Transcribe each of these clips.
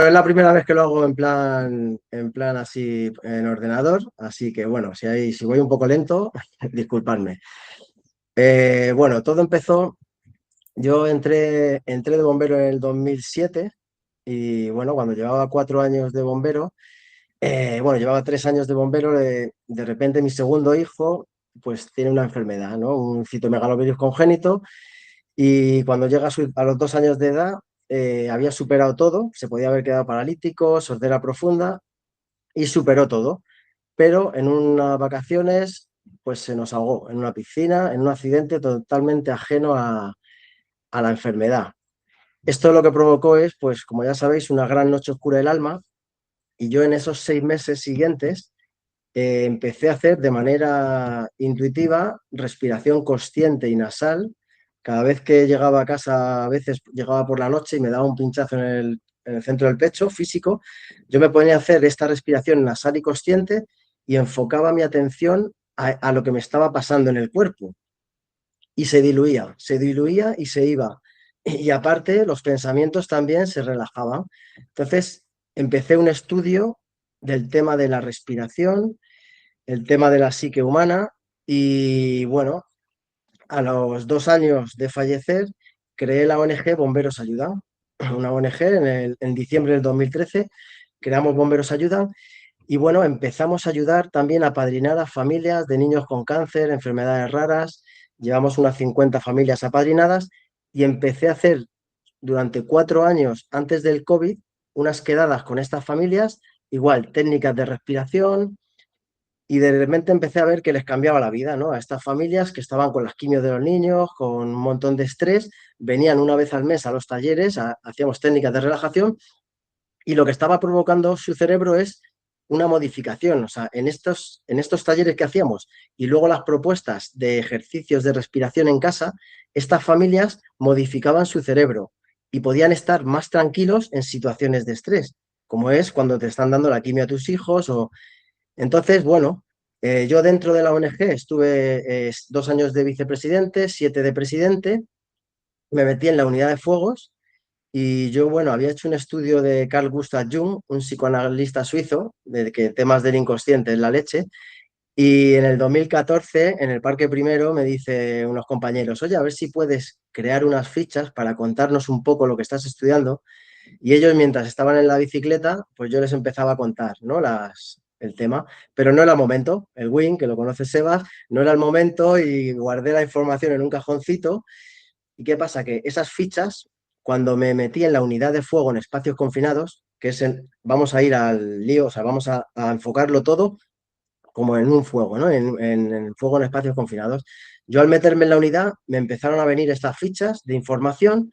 Es la primera vez que lo hago en plan así en ordenador, así que bueno, si voy un poco lento, disculpadme. Bueno, todo empezó, yo entré de bombero en el 2007 y bueno, cuando llevaba 4 años de bombero, bueno, llevaba 3 años de bombero, de repente mi segundo hijo pues tiene una enfermedad, ¿no? Un citomegalovirus congénito y cuando llega a los 2 años de edad había superado todo, se podía haber quedado paralítico, sordera profunda y superó todo. Pero en unas vacaciones, pues se nos ahogó en una piscina, en un accidente totalmente ajeno a la enfermedad. Esto lo que provocó es, pues como ya sabéis, una gran noche oscura del alma y yo en esos 6 meses siguientes empecé a hacer de manera intuitiva respiración consciente y nasal. Cada vez que llegaba a casa, a veces llegaba por la noche y me daba un pinchazo en el centro del pecho físico, yo me ponía a hacer esta respiración nasal y consciente y enfocaba mi atención a lo que me estaba pasando en el cuerpo y se diluía y se iba. Y aparte, los pensamientos también se relajaban. Entonces, empecé un estudio del tema de la respiración, el tema de la psique humana y bueno, a los 2 años de fallecer creé la ONG Bomberos Ayudan, una ONG en diciembre del 2013 creamos Bomberos Ayudan y bueno, empezamos a ayudar también a padrinar a familias de niños con cáncer, enfermedades raras, llevamos unas 50 familias apadrinadas y empecé a hacer durante 4 años antes del COVID unas quedadas con estas familias, igual técnicas de respiración, y de repente empecé a ver que les cambiaba la vida, ¿no? A estas familias que estaban con las quimios de los niños, con un montón de estrés, venían una vez al mes a los talleres, hacíamos técnicas de relajación y lo que estaba provocando su cerebro es una modificación. O sea, en estos talleres que hacíamos y luego las propuestas de ejercicios de respiración en casa, estas familias modificaban su cerebro y podían estar más tranquilos en situaciones de estrés, como es cuando te están dando la quimio a tus hijos o entonces, bueno, yo dentro de la ONG estuve 2 años de vicepresidente, 7 de presidente, me metí en la unidad de fuegos y yo, bueno, había hecho un estudio de Carl Gustav Jung, un psicoanalista suizo, de que temas del inconsciente es la leche, y en el 2014, en el Parque Primero, me dice unos compañeros, oye, a ver si puedes crear unas fichas para contarnos un poco lo que estás estudiando y ellos, mientras estaban en la bicicleta, pues yo les empezaba a contar, ¿no? El tema, pero no era el momento. El Win, que lo conoce Sebas, no era el momento y guardé la información en un cajoncito. ¿Y qué pasa? Que esas fichas, cuando me metí en la unidad de fuego en espacios confinados, que es vamos a ir al lío, o sea, vamos a enfocarlo todo como en un fuego, ¿no? En fuego en espacios confinados. Yo al meterme en la unidad me empezaron a venir estas fichas de información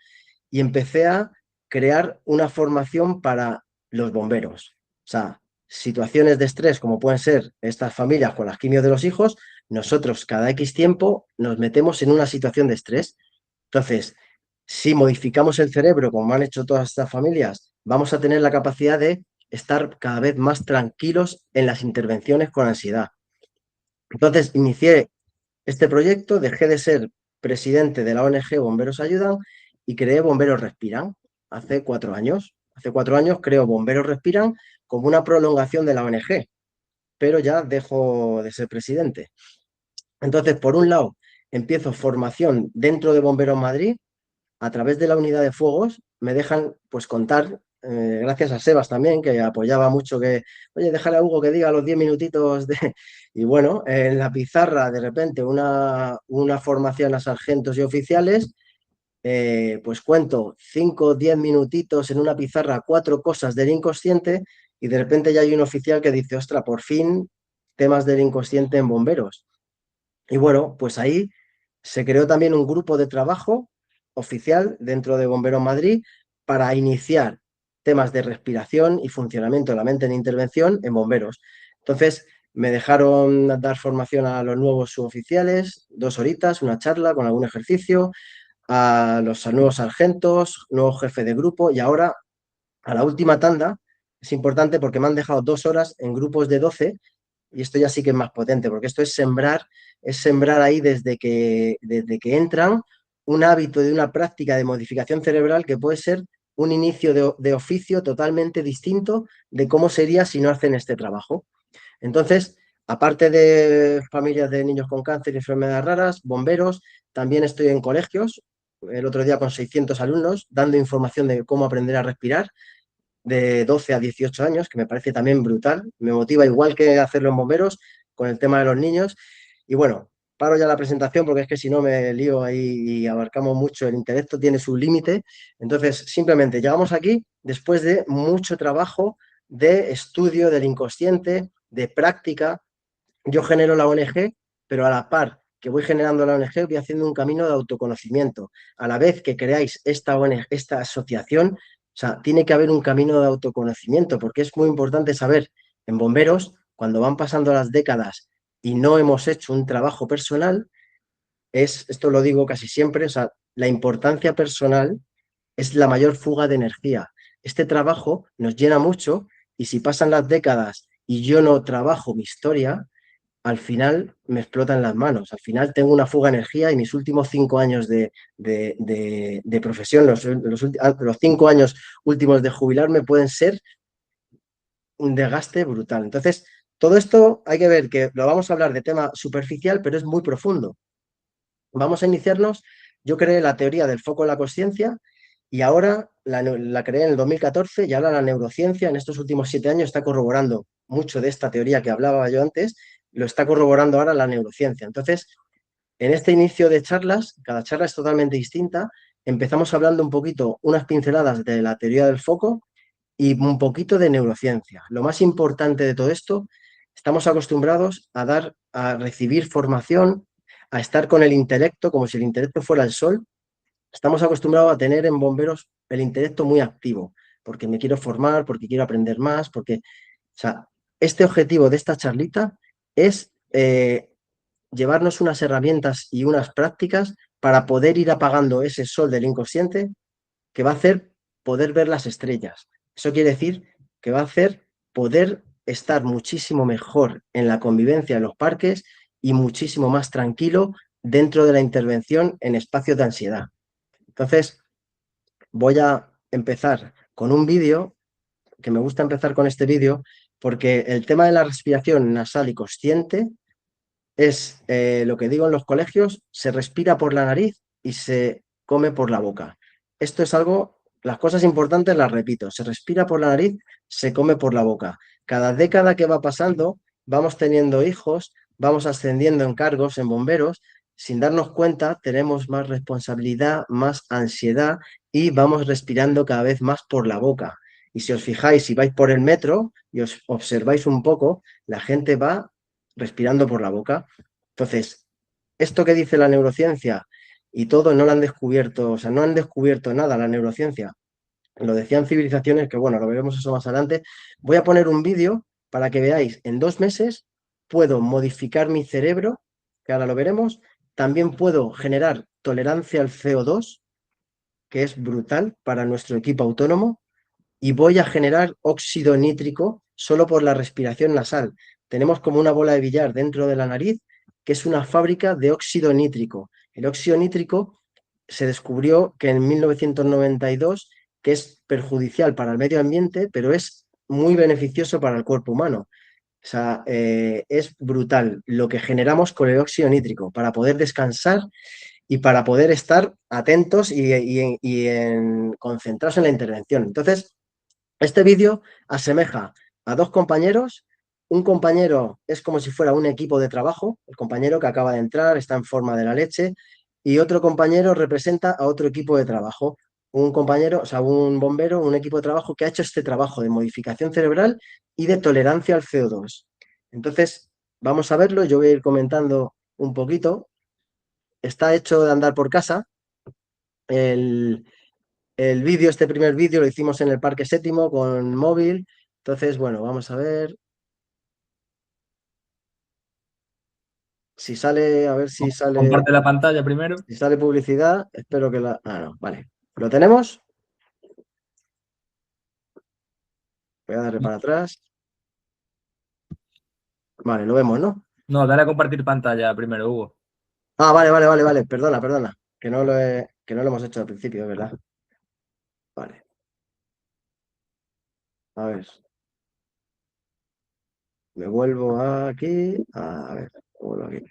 y empecé a crear una formación para los bomberos. O sea, situaciones de estrés como pueden ser estas familias con las quimios de los hijos, nosotros cada X tiempo nos metemos en una situación de estrés. Entonces, si modificamos el cerebro, como han hecho todas estas familias, vamos a tener la capacidad de estar cada vez más tranquilos en las intervenciones con ansiedad. Entonces, inicié este proyecto, dejé de ser presidente de la ONG Bomberos Ayudan y creé Bomberos Respiran hace 4 años. Hace 4 años creo Bomberos Respiran como una prolongación de la ONG, pero ya dejo de ser presidente. Entonces, por un lado, empiezo formación dentro de Bomberos Madrid a través de la unidad de fuegos me dejan pues contar, gracias a Sebas también, que apoyaba mucho que, oye, déjale a Hugo que diga los 10 minutitos de... Y bueno, en la pizarra de repente una formación a sargentos y oficiales, pues cuento 5 o 10 minutitos en una pizarra, 4 cosas del inconsciente y de repente ya hay un oficial que dice, ostra, por fin temas del inconsciente en bomberos. Y bueno, pues ahí se creó también un grupo de trabajo oficial dentro de Bomberos Madrid para iniciar temas de respiración y funcionamiento de la mente en intervención en bomberos. Entonces, me dejaron dar formación a los nuevos suboficiales, 2 horitas, una charla con algún ejercicio, a los nuevos sargentos, nuevos jefes de grupo y ahora a la última tanda. Es importante porque me han dejado 2 horas en grupos de 12 y esto ya sí que es más potente, porque esto es sembrar ahí desde que entran un hábito de una práctica de modificación cerebral que puede ser un inicio de oficio totalmente distinto de cómo sería si no hacen este trabajo. Entonces, aparte de familias de niños con cáncer y enfermedades raras, bomberos, también estoy en colegios, el otro día con 600 alumnos, dando información de cómo aprender a respirar de 12 a 18 años, que me parece también brutal. Me motiva igual que hacerlo en bomberos con el tema de los niños. Y bueno, paro ya la presentación porque es que si no me lío ahí y abarcamos mucho. El intelecto tiene su límite. Entonces, simplemente llegamos aquí después de mucho trabajo de estudio del inconsciente, de práctica. Yo genero la ONG, pero a la par que voy generando la ONG, voy haciendo un camino de autoconocimiento. A la vez que creáis esta ONG, esta asociación, o sea, tiene que haber un camino de autoconocimiento, porque es muy importante saber, en bomberos, cuando van pasando las décadas y no hemos hecho un trabajo personal, esto lo digo casi siempre, o sea, la importancia personal es la mayor fuga de energía. Este trabajo nos llena mucho y si pasan las décadas y yo no trabajo mi historia, al final me explotan las manos. Al final tengo una fuga de energía y mis últimos 5 años de profesión, los 5 años últimos de jubilarme pueden ser un desgaste brutal. Entonces, todo esto hay que ver que lo vamos a hablar de tema superficial, pero es muy profundo. Vamos a iniciarnos. Yo creé la teoría del foco en la conciencia y ahora la creé en el 2014 y ahora la neurociencia en estos últimos 7 años está corroborando mucho de esta teoría que hablaba yo antes, lo está corroborando ahora la neurociencia. Entonces, en este inicio de charlas, cada charla es totalmente distinta, empezamos hablando un poquito, unas pinceladas de la teoría del foco y un poquito de neurociencia. Lo más importante de todo esto, estamos acostumbrados a recibir formación, a estar con el intelecto como si el intelecto fuera el sol. Estamos acostumbrados a tener en bomberos el intelecto muy activo, porque me quiero formar, porque quiero aprender más, o sea, este objetivo de esta charlita es llevarnos unas herramientas y unas prácticas para poder ir apagando ese sol del inconsciente que va a hacer poder ver las estrellas. Eso quiere decir que va a hacer poder estar muchísimo mejor en la convivencia en los parques y muchísimo más tranquilo dentro de la intervención en espacios de ansiedad. Entonces, voy a empezar con un vídeo, que me gusta empezar con este vídeo, porque el tema de la respiración nasal y consciente es lo que digo en los colegios, se respira por la nariz y se come por la boca. Esto es algo, las cosas importantes las repito, se respira por la nariz, se come por la boca. Cada década que va pasando, vamos teniendo hijos, vamos ascendiendo en cargos, en bomberos, sin darnos cuenta, tenemos más responsabilidad, más ansiedad y vamos respirando cada vez más por la boca. Y si os fijáis, si vais por el metro y os observáis un poco, la gente va respirando por la boca. Entonces, esto que dice la neurociencia y todo no lo han descubierto, o sea, no han descubierto nada la neurociencia. Lo decían civilizaciones, que bueno, lo veremos eso más adelante. Voy a poner un vídeo para que veáis, en 2 meses puedo modificar mi cerebro, que ahora lo veremos. También puedo generar tolerancia al CO2, que es brutal para nuestro equipo autónomo y voy a generar óxido nítrico solo por la respiración nasal. Tenemos como una bola de billar dentro de la nariz, que es una fábrica de óxido nítrico. El óxido nítrico se descubrió que en 1992, que es perjudicial para el medio ambiente, pero es muy beneficioso para el cuerpo humano. O sea, es brutal lo que generamos con el óxido nítrico para poder descansar y para poder estar atentos concentrados en la intervención. Entonces, este vídeo asemeja a dos compañeros. Un compañero es como si fuera un equipo de trabajo, el compañero que acaba de entrar, está en forma de la leche, y otro compañero representa a otro equipo de trabajo. Un compañero, o sea, un bombero, un equipo de trabajo que ha hecho este trabajo de modificación cerebral y de tolerancia al CO2. Entonces, vamos a verlo, yo voy a ir comentando un poquito. Está hecho de andar por casa. El, el vídeo, este primer vídeo lo hicimos en el Parque Séptimo con móvil. Entonces, bueno, vamos a ver si sale, a ver Comparte la pantalla primero. si sale publicidad. Espero que la... Ah, no, vale. ¿Lo tenemos? Voy a darle para atrás. Vale, lo vemos, ¿no? No, dale a compartir pantalla primero, Hugo. Ah, vale, vale, vale, vale. Perdona, perdona. Que no lo hemos hecho al principio, ¿verdad? Vale. A ver, me vuelvo aquí. A ver, me vuelvo aquí.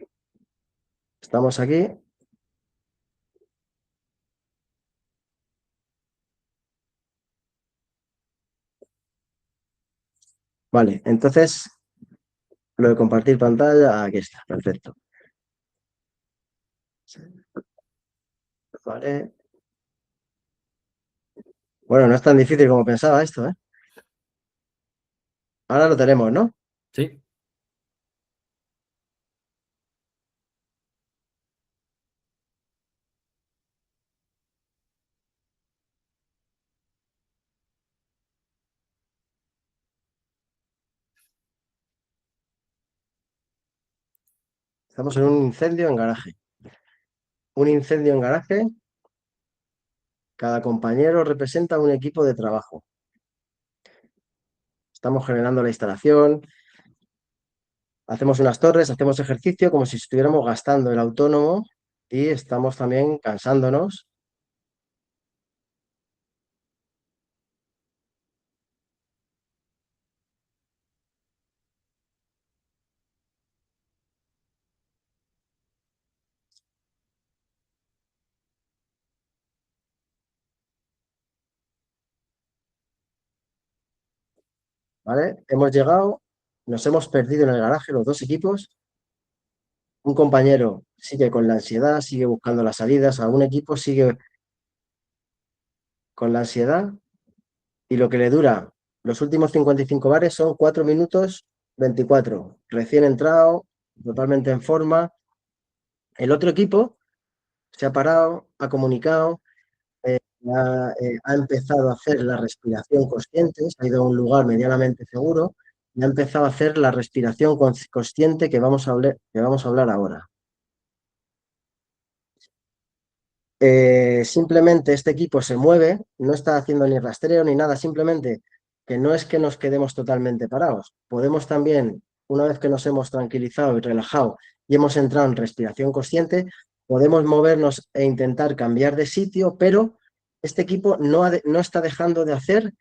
Estamos aquí. Vale, entonces lo de compartir pantalla, aquí está, perfecto. Vale. Bueno, no es tan difícil como pensaba esto, ¿eh? Ahora lo tenemos, ¿no? Sí. Estamos en un incendio en garaje. Un incendio en garaje, cada compañero representa un equipo de trabajo. Estamos generando la instalación, hacemos unas torres, hacemos ejercicio como si estuviéramos gastando el autónomo y estamos también cansándonos. ¿Vale? Hemos llegado, nos hemos perdido en el garaje los dos equipos. Un compañero sigue con la ansiedad, sigue buscando las salidas, a un equipo sigue con la ansiedad y lo que le dura los últimos 55 bares son 4 minutos 24. Recién entrado, totalmente en forma. El otro equipo se ha parado, ha comunicado, ha empezado a hacer la respiración consciente, se ha ido a un lugar medianamente seguro y ha empezado a hacer la respiración consciente que vamos a hablar ahora. Simplemente este equipo se mueve, no está haciendo ni rastreo ni nada, simplemente que no es que nos quedemos totalmente parados. Podemos también, una vez que nos hemos tranquilizado y relajado y hemos entrado en respiración consciente, podemos movernos e intentar cambiar de sitio, pero este equipo no está dejando de hacer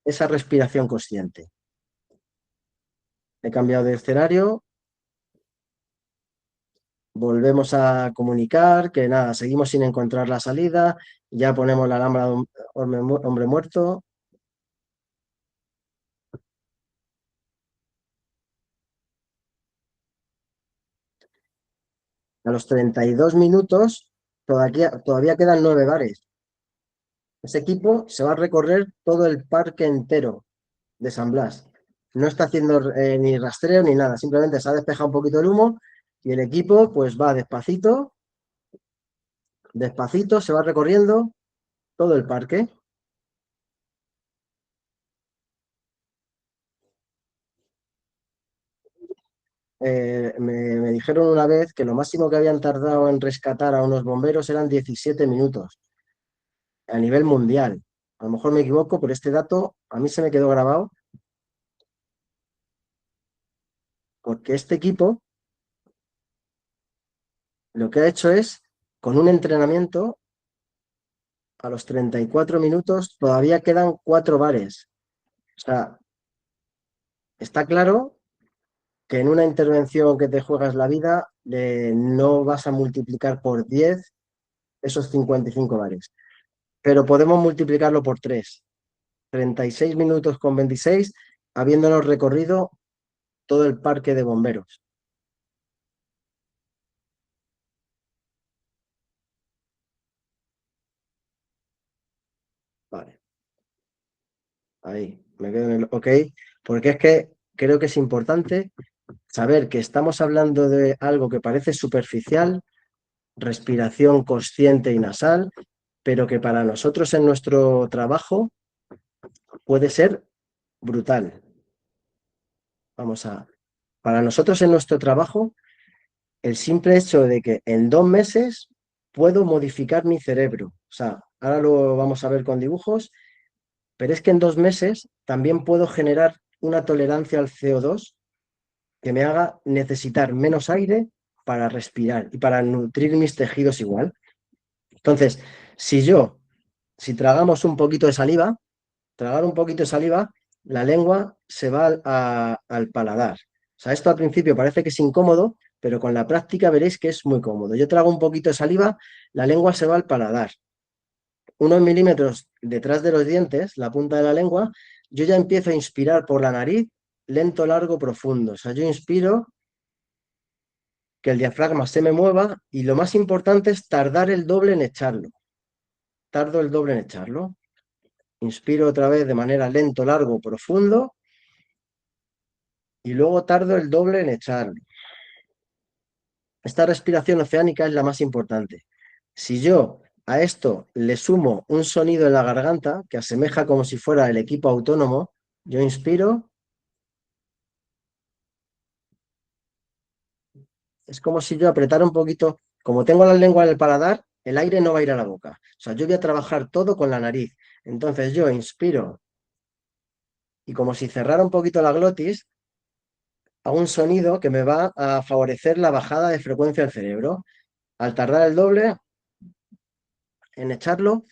esa respiración consciente. He cambiado de escenario, volvemos a comunicar que nada, seguimos sin encontrar la salida, ya ponemos la lámpara de un hombre muerto. A los 32 minutos todavía quedan 9 bares. Ese equipo se va a recorrer todo el parque entero de San Blas. No está haciendo ni rastreo ni nada, simplemente se ha despejado un poquito el humo y el equipo pues va despacito, despacito, se va recorriendo todo el parque. Me dijeron una vez que lo máximo que habían tardado en rescatar a unos bomberos eran 17 minutos a nivel mundial. A lo mejor me equivoco, pero este dato a mí se me quedó grabado porque este equipo lo que ha hecho es, con un entrenamiento, a los 34 minutos todavía quedan 4 bares. O sea, está claro que en una intervención que te juegas la vida, no vas a multiplicar por 10 esos 55 bares, pero podemos multiplicarlo por 3. 36 minutos con 26, habiéndonos recorrido todo el parque de bomberos. Vale, ahí, me quedo en el OK, porque es que creo que es importante saber que estamos hablando de algo que parece superficial, respiración consciente y nasal, pero que para nosotros en nuestro trabajo puede ser brutal. Para nosotros en nuestro trabajo, el simple hecho de que en 2 meses puedo modificar mi cerebro. O sea, ahora lo vamos a ver con dibujos, pero es que en 2 meses también puedo generar una tolerancia al CO2 que me haga necesitar menos aire para respirar y para nutrir mis tejidos igual. Entonces, si tragamos un poquito de saliva, tragar un poquito de saliva la lengua se va al paladar. O sea, esto al principio parece que es incómodo, pero con la práctica veréis que es muy cómodo. Yo trago un poquito de saliva, la lengua se va al paladar. Unos milímetros detrás de los dientes, la punta de la lengua, yo ya empiezo a inspirar por la nariz, lento, largo, profundo. O sea, yo inspiro, que el diafragma se me mueva y lo más importante es tardar el doble en echarlo. Tardo el doble en echarlo. Inspiro otra vez de manera lento, largo, profundo y luego tardo el doble en echarlo. Esta respiración oceánica es la más importante. Si yo a esto le sumo un sonido en la garganta que asemeja como si fuera el equipo autónomo, yo inspiro, es como si yo apretara un poquito, como tengo la lengua en el paladar, el aire no va a ir a la boca. O sea, yo voy a trabajar todo con la nariz. Entonces yo inspiro y como si cerrara un poquito la glotis, hago un sonido que me va a favorecer la bajada de frecuencia del cerebro. Al tardar el doble en echarlo,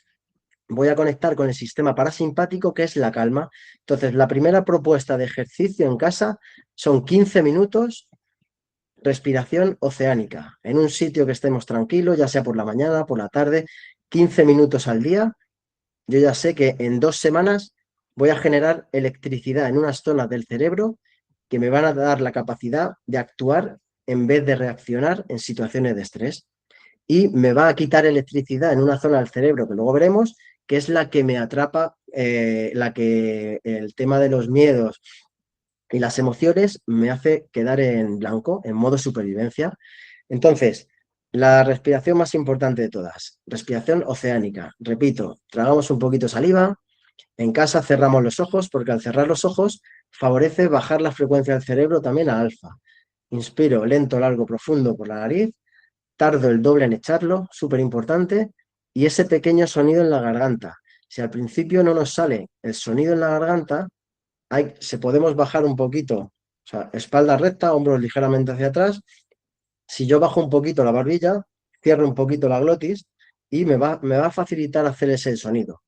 voy a conectar con el sistema parasimpático, que es la calma. Entonces, la primera propuesta de ejercicio en casa son 15 minutos, respiración oceánica, en un sitio que estemos tranquilos, ya sea por la mañana, por la tarde, 15 minutos al día. Yo ya sé que en 2 semanas voy a generar electricidad en unas zonas del cerebro que me van a dar la capacidad de actuar en vez de reaccionar en situaciones de estrés. Y me va a quitar electricidad en una zona del cerebro que luego veremos, que es la que me atrapa, la que el tema de los miedos y las emociones me hace quedar en blanco, en modo supervivencia. Entonces, la respiración más importante de todas, respiración oceánica. Repito, tragamos un poquito de saliva, en casa cerramos los ojos porque al cerrar los ojos favorece bajar la frecuencia del cerebro también a alfa. Inspiro lento, largo, profundo por la nariz, tardo el doble en echarlo, súper importante, y ese pequeño sonido en la garganta. Si al principio no nos sale el sonido en la garganta, se podemos bajar un poquito, o sea, espalda recta, hombros ligeramente hacia atrás. Si yo bajo un poquito la barbilla, cierro un poquito la glotis y me va a facilitar hacer ese sonido.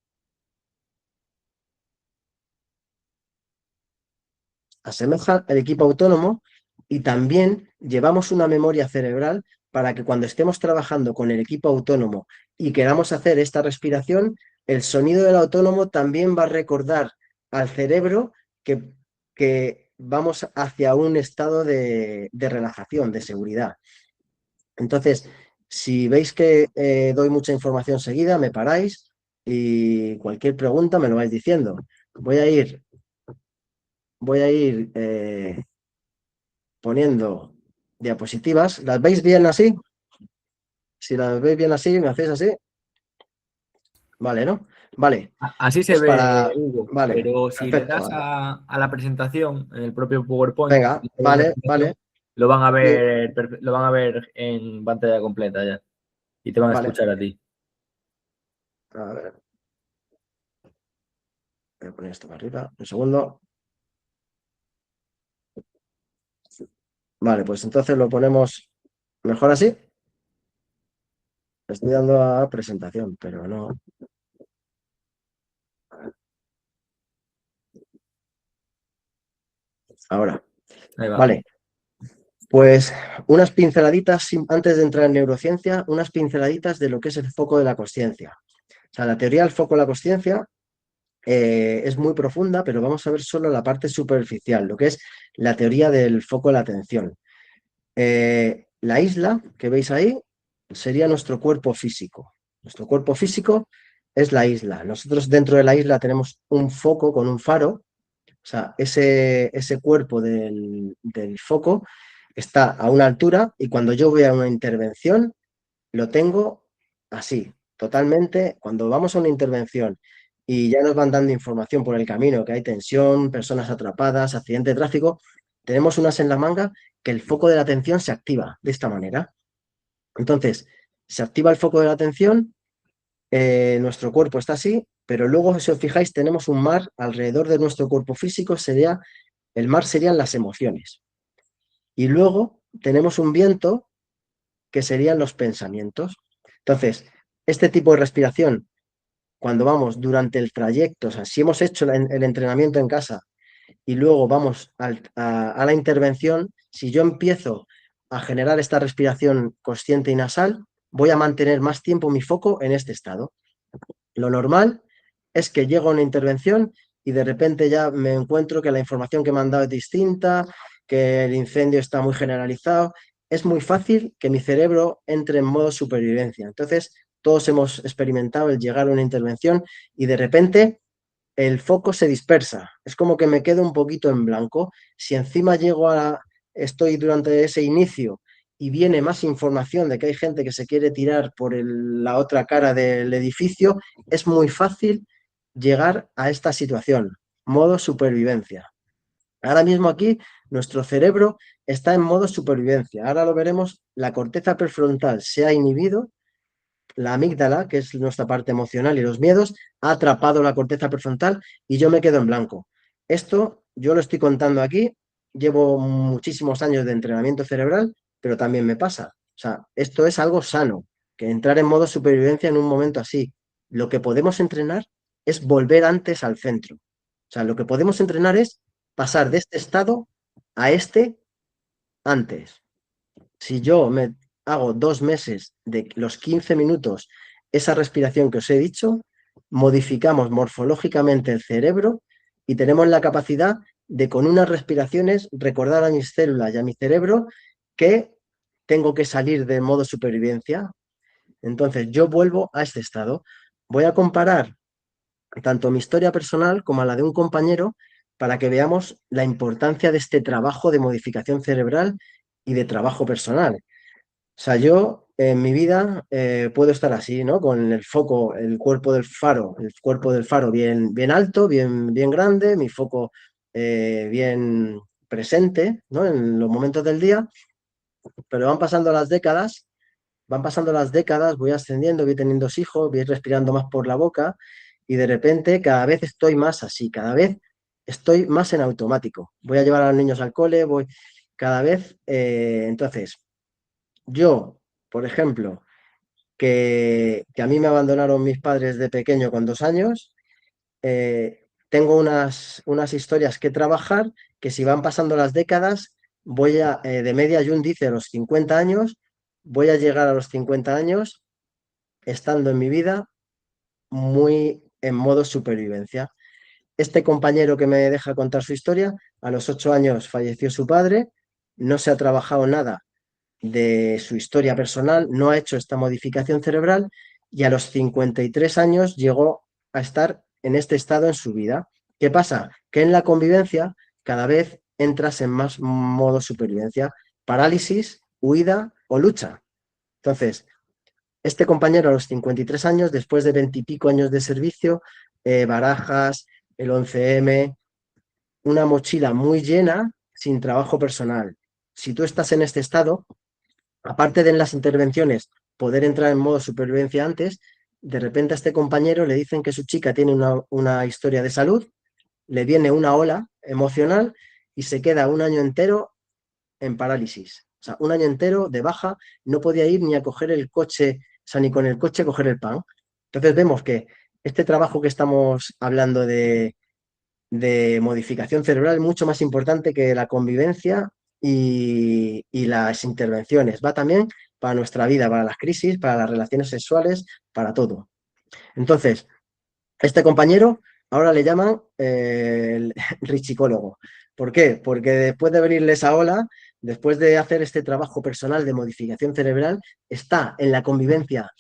Asemeja el equipo autónomo y también llevamos una memoria cerebral para que cuando estemos trabajando con el equipo autónomo y queramos hacer esta respiración, el sonido del autónomo también va a recordar al cerebro que vamos hacia un estado de relajación, de seguridad. Entonces, si veis que doy mucha información seguida, me paráis y cualquier pregunta me lo vais diciendo. Voy a ir poniendo diapositivas. ¿Las veis bien así? Si las veis bien así, me hacéis así. Vale, ¿no? Vale, Así se pues ve, Hugo, Vale, pero si le perfecto, das vale. a la presentación en el propio PowerPoint, Venga, y en la vale, vale. presentación, lo van a Sí, ver, lo van a ver en pantalla completa ya y te van a vale. escuchar a ti. A ver, voy a poner esto para arriba. Un segundo. Vale, pues entonces lo ponemos mejor así. Estoy dando a presentación, pero no. Ahora, Ahí va. vale. Pues unas pinceladitas, antes de entrar en neurociencia, unas pinceladitas de lo que es el foco de la consciencia. O sea, la teoría del foco de la consciencia es muy profunda, pero vamos a ver solo la parte superficial, lo que es la teoría del foco de la atención. La isla que veis ahí sería nuestro cuerpo físico. Nuestro cuerpo físico es la isla. Nosotros dentro de la isla tenemos un foco con un faro. O sea, ese cuerpo del foco está a una altura y cuando yo voy a una intervención, lo tengo así, totalmente. Cuando vamos a una intervención y ya nos van dando información por el camino, que hay tensión, personas atrapadas, accidente de tráfico, tenemos unas en la manga que el foco de la atención se activa de esta manera. Entonces, se activa el foco de la atención, nuestro cuerpo está así, pero luego, si os fijáis, tenemos un mar alrededor de nuestro cuerpo físico, el mar serían las emociones. Y luego tenemos un viento que serían los pensamientos. Entonces, este tipo de respiración, cuando vamos durante el trayecto, o sea, si hemos hecho el entrenamiento en casa y luego vamos a la intervención, si yo empiezo a generar esta respiración consciente y nasal, voy a mantener más tiempo mi foco en este estado. Lo normal es que llego a una intervención y de repente ya me encuentro que la información que me han dado es distinta, que el incendio está muy generalizado. Es muy fácil que mi cerebro entre en modo supervivencia. Entonces, todos hemos experimentado el llegar a una intervención y de repente el foco se dispersa. Es como que me quedo un poquito en blanco. Si encima estoy durante ese inicio y viene más información de que hay gente que se quiere tirar por la otra cara del edificio, es muy fácil llegar a esta situación, modo supervivencia. Ahora mismo aquí nuestro cerebro está en modo supervivencia. Ahora lo veremos, la corteza prefrontal se ha inhibido, la amígdala, que es nuestra parte emocional y los miedos, ha atrapado la corteza prefrontal y yo me quedo en blanco. Esto yo lo estoy contando aquí, llevo muchísimos años de entrenamiento cerebral, pero también me pasa. O sea, esto es algo sano, que entrar en modo supervivencia en un momento así. Lo que podemos entrenar es volver antes al centro. O sea, lo que podemos entrenar es pasar de este estado a este antes. Si yo me hago 2 meses de los 15 minutos, esa respiración que os he dicho, modificamos morfológicamente el cerebro y tenemos la capacidad de con unas respiraciones recordar a mis células y a mi cerebro que tengo que salir de modo supervivencia. Entonces yo vuelvo a este estado. Voy a comparar tanto mi historia personal como a la de un compañero para que veamos la importancia de este trabajo de modificación cerebral y de trabajo personal. O sea, yo en mi vida puedo estar así, ¿no? Con el foco, el cuerpo del faro bien, bien alto, bien, bien grande, mi foco bien presente, ¿no? En los momentos del día, pero van pasando las décadas, voy ascendiendo, voy teniendo hijos, voy respirando más por la boca y de repente cada vez estoy más así, cada vez estoy más en automático. Voy a llevar a los niños al cole, voy cada vez, entonces yo, por ejemplo, que a mí me abandonaron mis padres de pequeño con 2 años, tengo unas historias que trabajar que si van pasando las décadas, de media, Jung dice, a los 50 años, voy a llegar a los 50 años estando en mi vida muy en modo supervivencia. Este compañero que me deja contar su historia, a los 8 años falleció su padre, no se ha trabajado nada de su historia personal, no ha hecho esta modificación cerebral y a los 53 años llegó a estar en este estado en su vida. ¿Qué pasa? Que en la convivencia cada vez entras en más modo supervivencia, parálisis, huida o lucha. Entonces, este compañero a los 53 años, después de 20 y pico años de servicio, Barajas, el 11M, una mochila muy llena sin trabajo personal. Si tú estás en este estado, aparte de en las intervenciones poder entrar en modo supervivencia antes, de repente a este compañero le dicen que su chica tiene una historia de salud, le viene una ola emocional y se queda un año entero en parálisis. O sea, un año entero de baja, no podía ir ni a coger el coche, o sea, ni con el coche coger el pan. Entonces vemos que este trabajo que estamos hablando de modificación cerebral es mucho más importante que la convivencia y las intervenciones. Va también para nuestra vida, para las crisis, para las relaciones sexuales, para todo. Entonces, este compañero ahora le llaman el richicólogo. ¿Por qué? Porque después de venirle esa ola, después de hacer este trabajo personal de modificación cerebral, está en la convivencia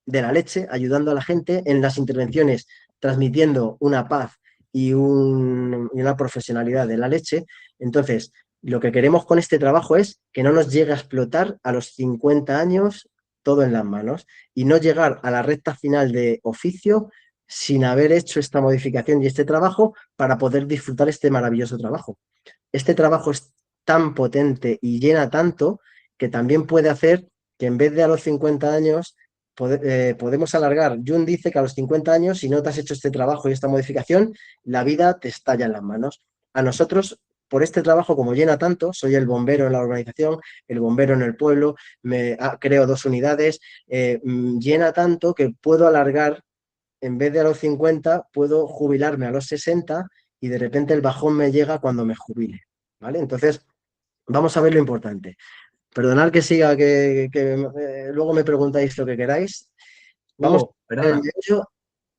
de la leche, ayudando a la gente en las intervenciones, transmitiendo una paz y una profesionalidad de la leche. Entonces, lo que queremos con este trabajo es que no nos llegue a explotar a los 50 años todo en las manos y no llegar a la recta final de oficio sin haber hecho esta modificación y este trabajo para poder disfrutar este maravilloso trabajo. Este trabajo es tan potente y llena tanto que también puede hacer que en vez de a los 50 años podemos alargar. Jung dice que a los 50 años, si no te has hecho este trabajo y esta modificación, la vida te estalla en las manos. A nosotros, por este trabajo, como llena tanto, soy el bombero en la urbanización, el bombero en el pueblo, creo 2 unidades, llena tanto que puedo alargar en vez de a los 50, puedo jubilarme a los 60 y de repente el bajón me llega cuando me jubile, ¿vale? Entonces, vamos a ver lo importante. Perdonad que siga, luego me preguntáis lo que queráis. Vamos Hugo, a ver el perdona. meollo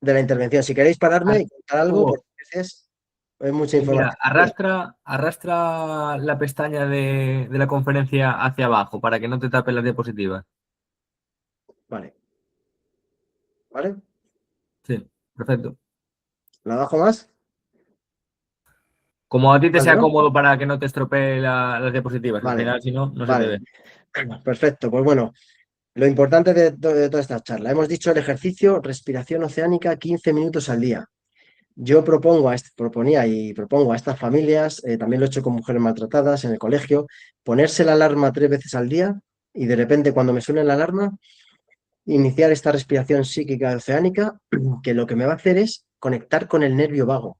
de la intervención. Si queréis pararme Haz- y contar algo, Hugo, porque a veces es mucha mira, información. arrastra la pestaña de la conferencia hacia abajo para que no te tape las diapositivas. Vale, ¿vale? Sí, perfecto. ¿La bajo más? Como a ti te Vale, sea ¿no? cómodo para que no te estropee las diapositivas, que al Vale, final, si no, no se te vale. ve. Perfecto. Pues bueno, lo importante de toda esta charla. Hemos dicho el ejercicio, respiración oceánica, 15 minutos al día. Yo proponía y propongo a estas familias, también lo he hecho con mujeres maltratadas en el colegio, ponerse la alarma 3 veces al día y de repente cuando me suene la alarma, iniciar esta respiración psíquica oceánica, que lo que me va a hacer es conectar con el nervio vago.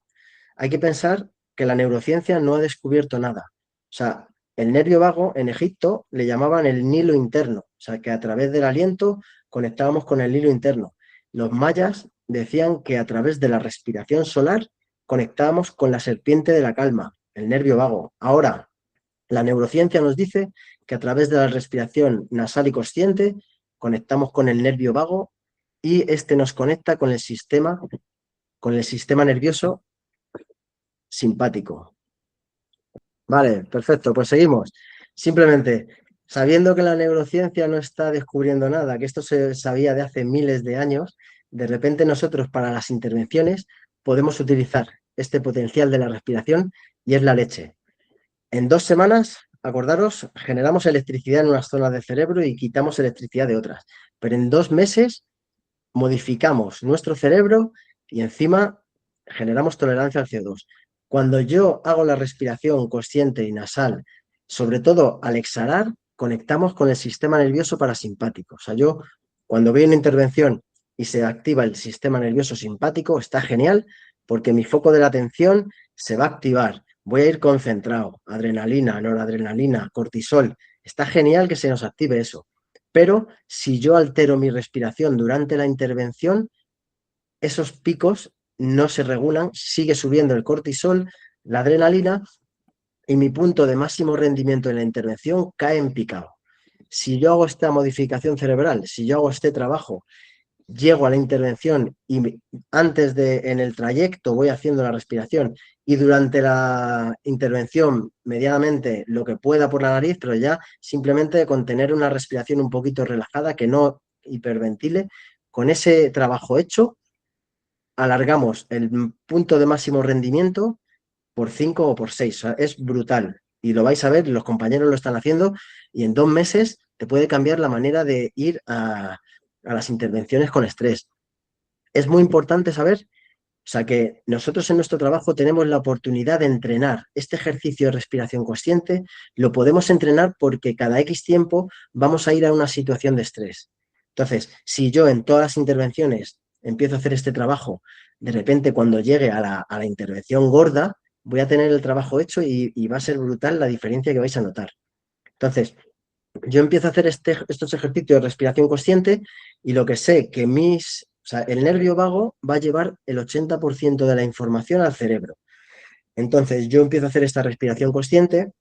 Hay que pensar que la neurociencia no ha descubierto nada. O sea, el nervio vago en Egipto le llamaban el Nilo interno, o sea, que a través del aliento conectábamos con el Nilo interno. Los mayas decían que a través de la respiración solar conectábamos con la serpiente de la calma, el nervio vago. Ahora, la neurociencia nos dice que a través de la respiración nasal y consciente conectamos con el nervio vago y este nos conecta con el sistema nervioso simpático. Vale, perfecto, pues seguimos. Simplemente, sabiendo que la neurociencia no está descubriendo nada, que esto se sabía de hace miles de años, de repente nosotros para las intervenciones podemos utilizar este potencial de la respiración y es la leche. En 2 semanas, acordaros, generamos electricidad en unas zonas del cerebro y quitamos electricidad de otras. Pero en 2 meses modificamos nuestro cerebro y encima generamos tolerancia al CO2. Cuando yo hago la respiración consciente y nasal, sobre todo al exhalar, conectamos con el sistema nervioso parasimpático. O sea, yo cuando veo una intervención y se activa el sistema nervioso simpático, está genial porque mi foco de la atención se va a activar. Voy a ir concentrado, adrenalina, noradrenalina, cortisol. Está genial que se nos active eso. Pero si yo altero mi respiración durante la intervención, esos picos no se regulan, sigue subiendo el cortisol, la adrenalina y mi punto de máximo rendimiento en la intervención cae en picado. Si yo hago esta modificación cerebral, si yo hago este trabajo, llego a la intervención y antes de, en el trayecto voy haciendo la respiración y durante la intervención medianamente lo que pueda por la nariz, pero ya simplemente con tener una respiración un poquito relajada, que no hiperventile, con ese trabajo hecho, alargamos el punto de máximo rendimiento por 5 o por 6. O sea, es brutal. Y lo vais a ver, los compañeros lo están haciendo y en 2 meses te puede cambiar la manera de ir a las intervenciones con estrés. Es muy importante saber, o sea, que nosotros en nuestro trabajo tenemos la oportunidad de entrenar este ejercicio de respiración consciente, lo podemos entrenar porque cada X tiempo vamos a ir a una situación de estrés. Entonces, si yo en todas las intervenciones empiezo a hacer este trabajo, de repente cuando llegue a la intervención gorda, voy a tener el trabajo hecho y va a ser brutal la diferencia que vais a notar. Entonces, yo empiezo a hacer estos ejercicios de respiración consciente y lo que sé que o sea, el nervio vago va a llevar el 80% de la información al cerebro. Entonces yo empiezo a hacer esta respiración consciente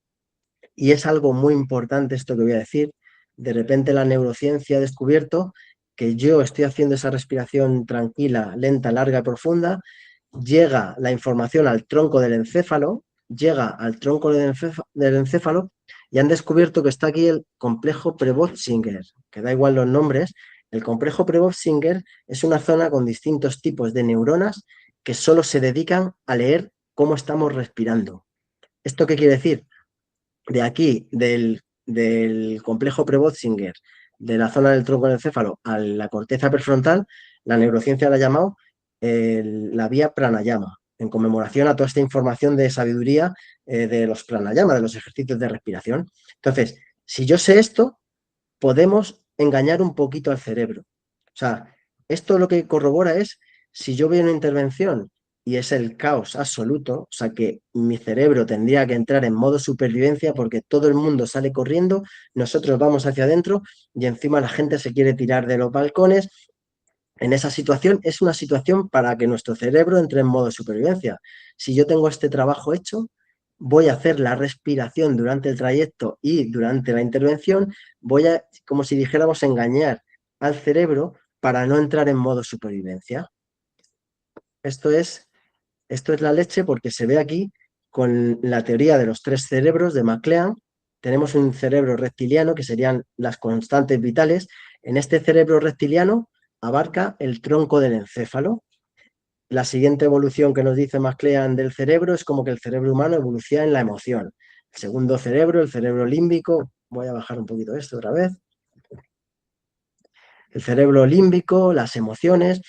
y es algo muy importante esto que voy a decir. De repente la neurociencia ha descubierto que yo estoy haciendo esa respiración tranquila, lenta, larga y profunda, llega la información al tronco del encéfalo, llega al tronco del encéfalo y han descubierto que está aquí el complejo Prevost-Singer, que da igual los nombres. El complejo Prevost-Singer es una zona con distintos tipos de neuronas que solo se dedican a leer cómo estamos respirando. ¿Esto qué quiere decir? De aquí, del complejo Prevost-Singer, de la zona del tronco del encéfalo a la corteza prefrontal, la neurociencia la ha llamado la vía pranayama, en conmemoración a toda esta información de sabiduría de los pranayama, de los ejercicios de respiración. Entonces, si yo sé esto, podemos engañar un poquito al cerebro. O sea, esto lo que corrobora es, si yo veo una intervención y es el caos absoluto, o sea que mi cerebro tendría que entrar en modo supervivencia porque todo el mundo sale corriendo, nosotros vamos hacia adentro y encima la gente se quiere tirar de los balcones, En esa situación es una situación para que nuestro cerebro entre en modo de supervivencia. Si yo tengo este trabajo hecho, voy a hacer la respiración durante el trayecto y durante la intervención, voy a, como si dijéramos, engañar al cerebro para no entrar en modo supervivencia. Esto es, esto es la leche porque se ve aquí con la teoría de los tres cerebros de MacLean. Tenemos un cerebro reptiliano que serían las constantes vitales. En este cerebro reptiliano abarca el tronco del encéfalo. La siguiente evolución que nos dice MacLean del cerebro es como que el cerebro humano evoluciona en la emoción. El segundo cerebro, el cerebro límbico, voy a bajar un poquito esto otra vez. El cerebro límbico, las emociones,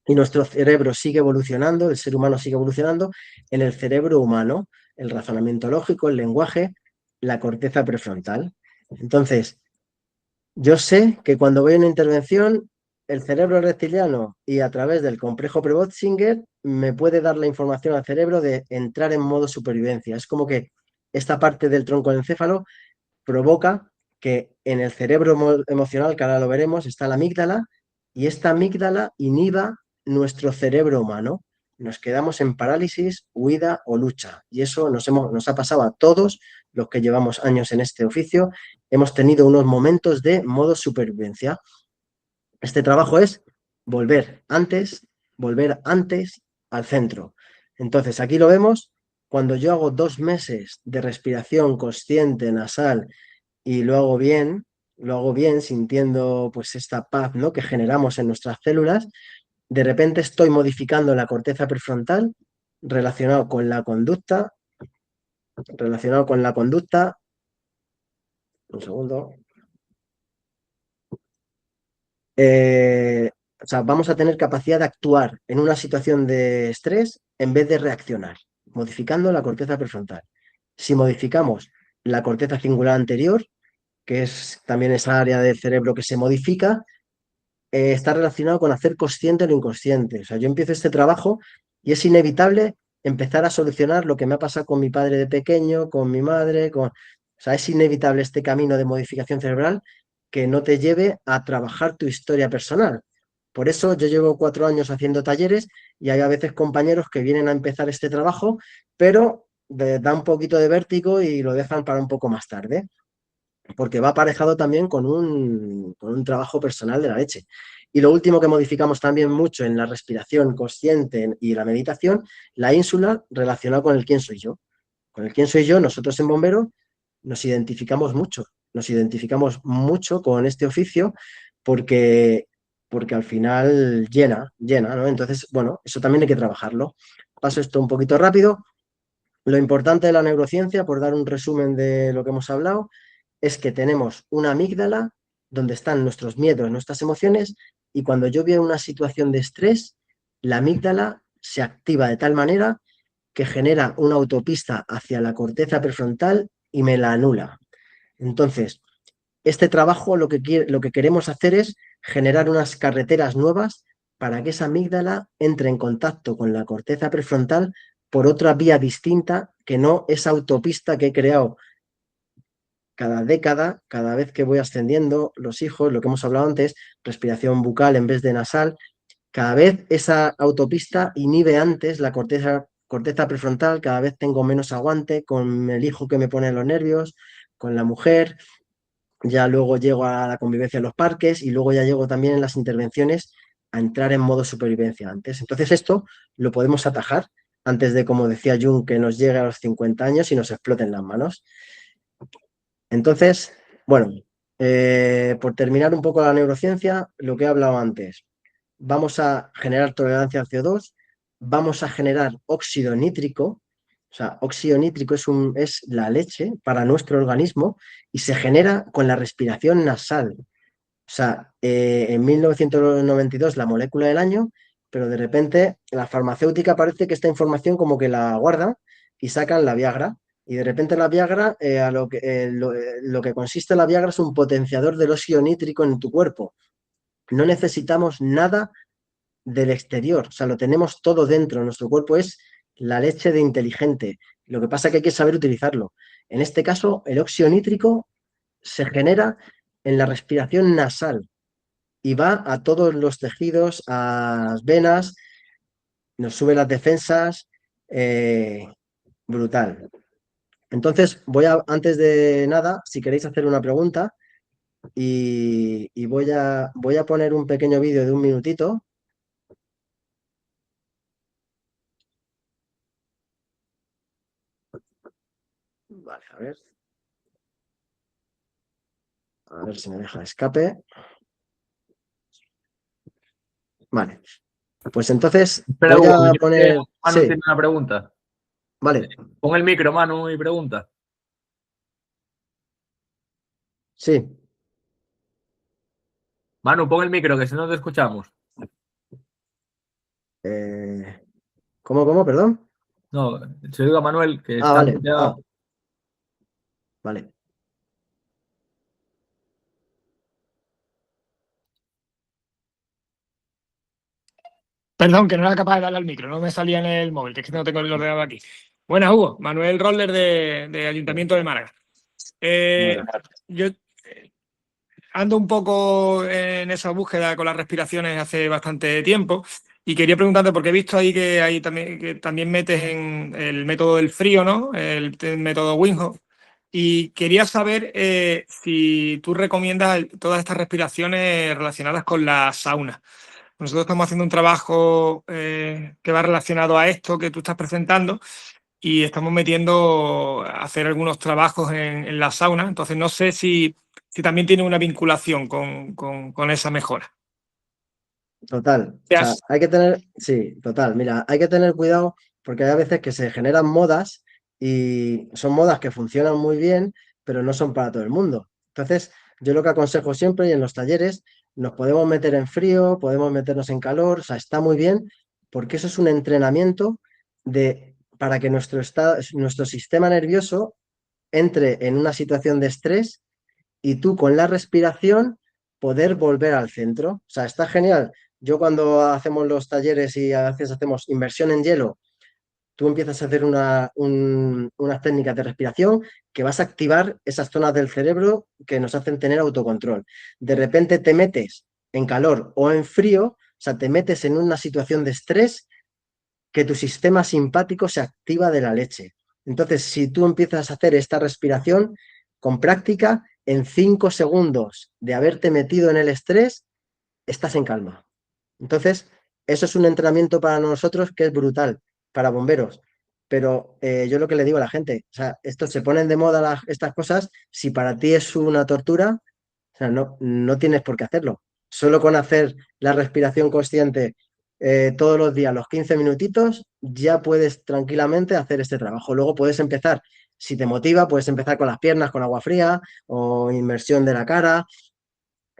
y nuestro cerebro sigue evolucionando, el ser humano sigue evolucionando en el cerebro humano, el razonamiento lógico, el lenguaje, la corteza prefrontal. Entonces, yo sé que cuando voy a una intervención, el cerebro reptiliano y a través del complejo Prebotzinger me puede dar la información al cerebro de entrar en modo supervivencia. Es como que esta parte del tronco del encéfalo provoca que en el cerebro emocional, que ahora lo veremos, está la amígdala y esta amígdala inhiba nuestro cerebro humano. Nos quedamos en parálisis, huida o lucha. Y eso nos ha pasado a todos los que llevamos años en este oficio. Hemos tenido unos momentos de modo supervivencia. Este trabajo es volver antes al centro. Entonces, aquí lo vemos, cuando yo hago 2 meses de respiración consciente nasal y lo hago bien sintiendo pues esta paz, ¿no?, que generamos en nuestras células, de repente estoy modificando la corteza prefrontal relacionado con la conducta, relacionado con la conducta, un segundo, o sea, vamos a tener capacidad de actuar en una situación de estrés en vez de reaccionar, modificando la corteza prefrontal. Si modificamos la corteza cingulada anterior, que es también esa área del cerebro que se modifica, está relacionado con hacer consciente lo inconsciente. O sea, yo empiezo este trabajo y es inevitable empezar a solucionar lo que me ha pasado con mi padre de pequeño, con mi madre, con... O sea, es inevitable este camino de modificación cerebral que no te lleve a trabajar tu historia personal. Por eso yo llevo 4 años haciendo talleres y hay a veces compañeros que vienen a empezar este trabajo, pero da un poquito de vértigo y lo dejan para un poco más tarde porque va aparejado también con un trabajo personal de la leche. Y lo último que modificamos también mucho en la respiración consciente y la meditación, la ínsula relacionada con el quién soy yo. Con el quién soy yo, nosotros en Bombero nos identificamos mucho con este oficio porque, porque al final llena, ¿no? Entonces, bueno, eso también hay que trabajarlo. Paso esto un poquito rápido. Lo importante de la neurociencia, por dar un resumen de lo que hemos hablado, es que tenemos una amígdala donde están nuestros miedos, nuestras emociones, y cuando yo veo una situación de estrés, la amígdala se activa de tal manera que genera una autopista hacia la corteza prefrontal y me la anula. Entonces, este trabajo lo que queremos hacer es generar unas carreteras nuevas para que esa amígdala entre en contacto con la corteza prefrontal por otra vía distinta que no esa autopista que he creado cada década, cada vez que voy ascendiendo los hijos, lo que hemos hablado antes, respiración bucal en vez de nasal, cada vez esa autopista inhibe antes la corteza prefrontal, cada vez tengo menos aguante con el hijo que me pone los nervios, con la mujer, ya luego llego a la convivencia en los parques y luego ya llego también en las intervenciones a entrar en modo supervivencia antes. Entonces esto lo podemos atajar antes de, como decía Jung, que nos llegue a los 50 años y nos exploten las manos. Entonces, bueno, por terminar un poco la neurociencia, lo que he hablado antes, vamos a generar tolerancia al CO2, vamos a generar óxido nítrico, o sea, óxido nítrico es la leche para nuestro organismo y se genera con la respiración nasal. O sea, en 1992 la molécula del año, pero de repente la farmacéutica parece que esta información como que la guarda y sacan la Viagra. Y de repente la Viagra, lo que consiste la Viagra es un potenciador del óxido nítrico en tu cuerpo. No necesitamos nada del exterior, o sea, lo tenemos todo dentro. Nuestro cuerpo es la leche de inteligente. Lo que pasa es que hay que saber utilizarlo. En este caso, el óxido nítrico se genera en la respiración nasal y va a todos los tejidos, a las venas, nos sube las defensas, brutal. Entonces, antes de nada, si queréis hacer una pregunta, y voy a poner un pequeño vídeo de un minutito. Vale, a ver si me deja escape. Vale, pues entonces Espera, voy Hugo, a que poner, Manu sí, tiene una pregunta. vale, Pon el micro, Manu, y pregunta. sí. Manu, pon el micro, que si no te escuchamos. eh, ¿Cómo, perdón? No, se digo a Manuel, que Ah, está vale, muteado. vale. Perdón, que no era capaz de darle al micro, no me salía en el móvil, que es que no tengo el ordenador aquí. Buenas, Hugo. Manuel Roller de Ayuntamiento de Málaga. Bueno, Yo ando un poco en esa búsqueda con las respiraciones hace bastante tiempo y quería preguntarte, porque he visto ahí que también metes en el método del frío, ¿no? El método Wim Hof. Y quería saber si tú recomiendas todas estas respiraciones relacionadas con la sauna. Nosotros estamos haciendo un trabajo que va relacionado a esto que tú estás presentando y estamos metiendo a hacer algunos trabajos en la sauna. Entonces, no sé si también tiene una vinculación con esa mejora. total. O sea, Gracias. hay que tener, sí, total. Mira, hay que tener cuidado porque hay veces que se generan modas y son modas que funcionan muy bien, pero no son para todo el mundo. Entonces, yo lo que aconsejo siempre y en los talleres, nos podemos meter en frío, podemos meternos en calor, o sea, está muy bien porque eso es un entrenamiento para que nuestro sistema nervioso entre en una situación de estrés y tú con la respiración poder volver al centro. O sea, está genial. Yo cuando hacemos los talleres y a veces hacemos inmersión en hielo, tú empiezas a hacer unas técnicas de respiración que vas a activar esas zonas del cerebro que nos hacen tener autocontrol. De repente te metes en calor o en frío, o sea, te metes en una situación de estrés que tu sistema simpático se activa de la leche. Entonces, si tú empiezas a hacer esta respiración con práctica, en 5 segundos de haberte metido en el estrés, estás en calma. Entonces, eso es un entrenamiento para nosotros que es brutal, para bomberos. Pero yo lo que le digo a la gente, o sea, esto se ponen de moda estas cosas, si para ti es una tortura, o sea, no tienes por qué hacerlo. Solo con hacer la respiración consciente todos los días, los 15 minutitos, ya puedes tranquilamente hacer este trabajo. Luego puedes empezar, si te motiva, puedes empezar con las piernas con agua fría o inmersión de la cara.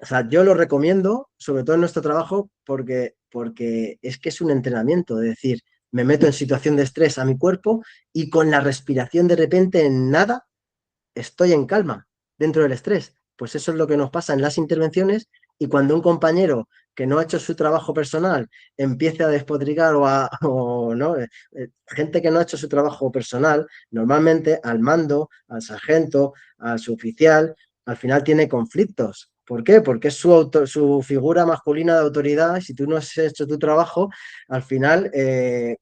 O sea, yo lo recomiendo, sobre todo en nuestro trabajo, porque es que es un entrenamiento, es decir, me meto en situación de estrés a mi cuerpo y con la respiración de repente en nada estoy en calma dentro del estrés. Pues eso es lo que nos pasa en las intervenciones y cuando un compañero que no ha hecho su trabajo personal empiece a despotricar o no, gente que no ha hecho su trabajo personal, normalmente al mando, al sargento, al suboficial, al final tiene conflictos. ¿Por qué? Porque es su figura masculina de autoridad y si tú no has hecho tu trabajo, al final, te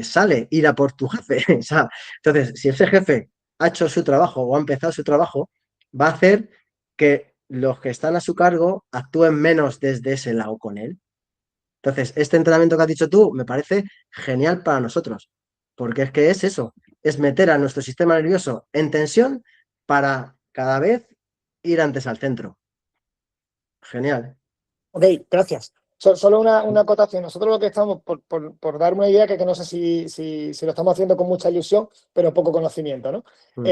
sale ir a por tu jefe. O sea, entonces, si ese jefe ha hecho su trabajo o ha empezado su trabajo, va a hacer que los que están a su cargo actúen menos desde ese lado con él. Entonces, este entrenamiento que has dicho tú me parece genial para nosotros, porque es que es eso, es meter a nuestro sistema nervioso en tensión para cada vez ir antes al centro. Genial. Ok, gracias. Solo una acotación. Nosotros lo que estamos, por dar una idea, que no sé si lo estamos haciendo con mucha ilusión, pero poco conocimiento, ¿no? Mm.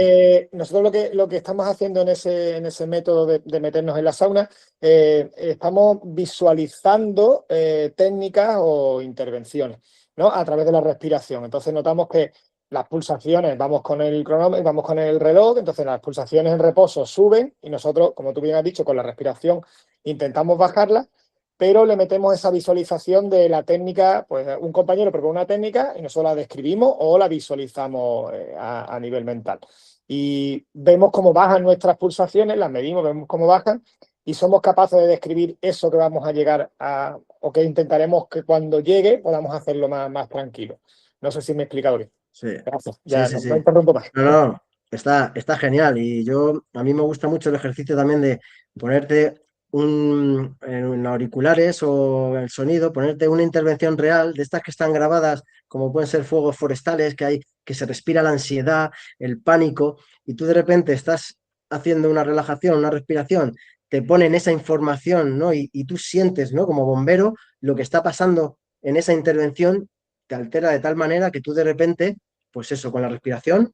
Nosotros lo que estamos haciendo en ese método de meternos en la sauna, estamos visualizando técnicas o intervenciones, ¿no? A través de la respiración. Entonces notamos que las pulsaciones, vamos con el cronómetro, vamos con el reloj, entonces las pulsaciones en reposo suben y nosotros, como tú bien has dicho, con la respiración intentamos bajarla, pero le metemos esa visualización de la técnica, pues un compañero propone una técnica y nosotros la describimos o la visualizamos a nivel mental. Y vemos cómo bajan nuestras pulsaciones, las medimos, vemos cómo bajan y somos capaces de describir eso que vamos a llegar a, o que intentaremos que cuando llegue podamos hacerlo más tranquilo. No sé si me he explicado bien. Sí, Gracias. sí, Ya sí, no sí. interrumpo más. No, no, está genial. Y a mí me gusta mucho el ejercicio también de ponerte en auriculares o el sonido, ponerte una intervención real de estas que están grabadas, como pueden ser fuegos forestales, que se respira la ansiedad, el pánico, y tú de repente estás haciendo una relajación, una respiración, te ponen esa información, ¿no? Y tú sientes, ¿no? Como bombero, lo que está pasando en esa intervención te altera de tal manera que tú de repente, pues eso, con la respiración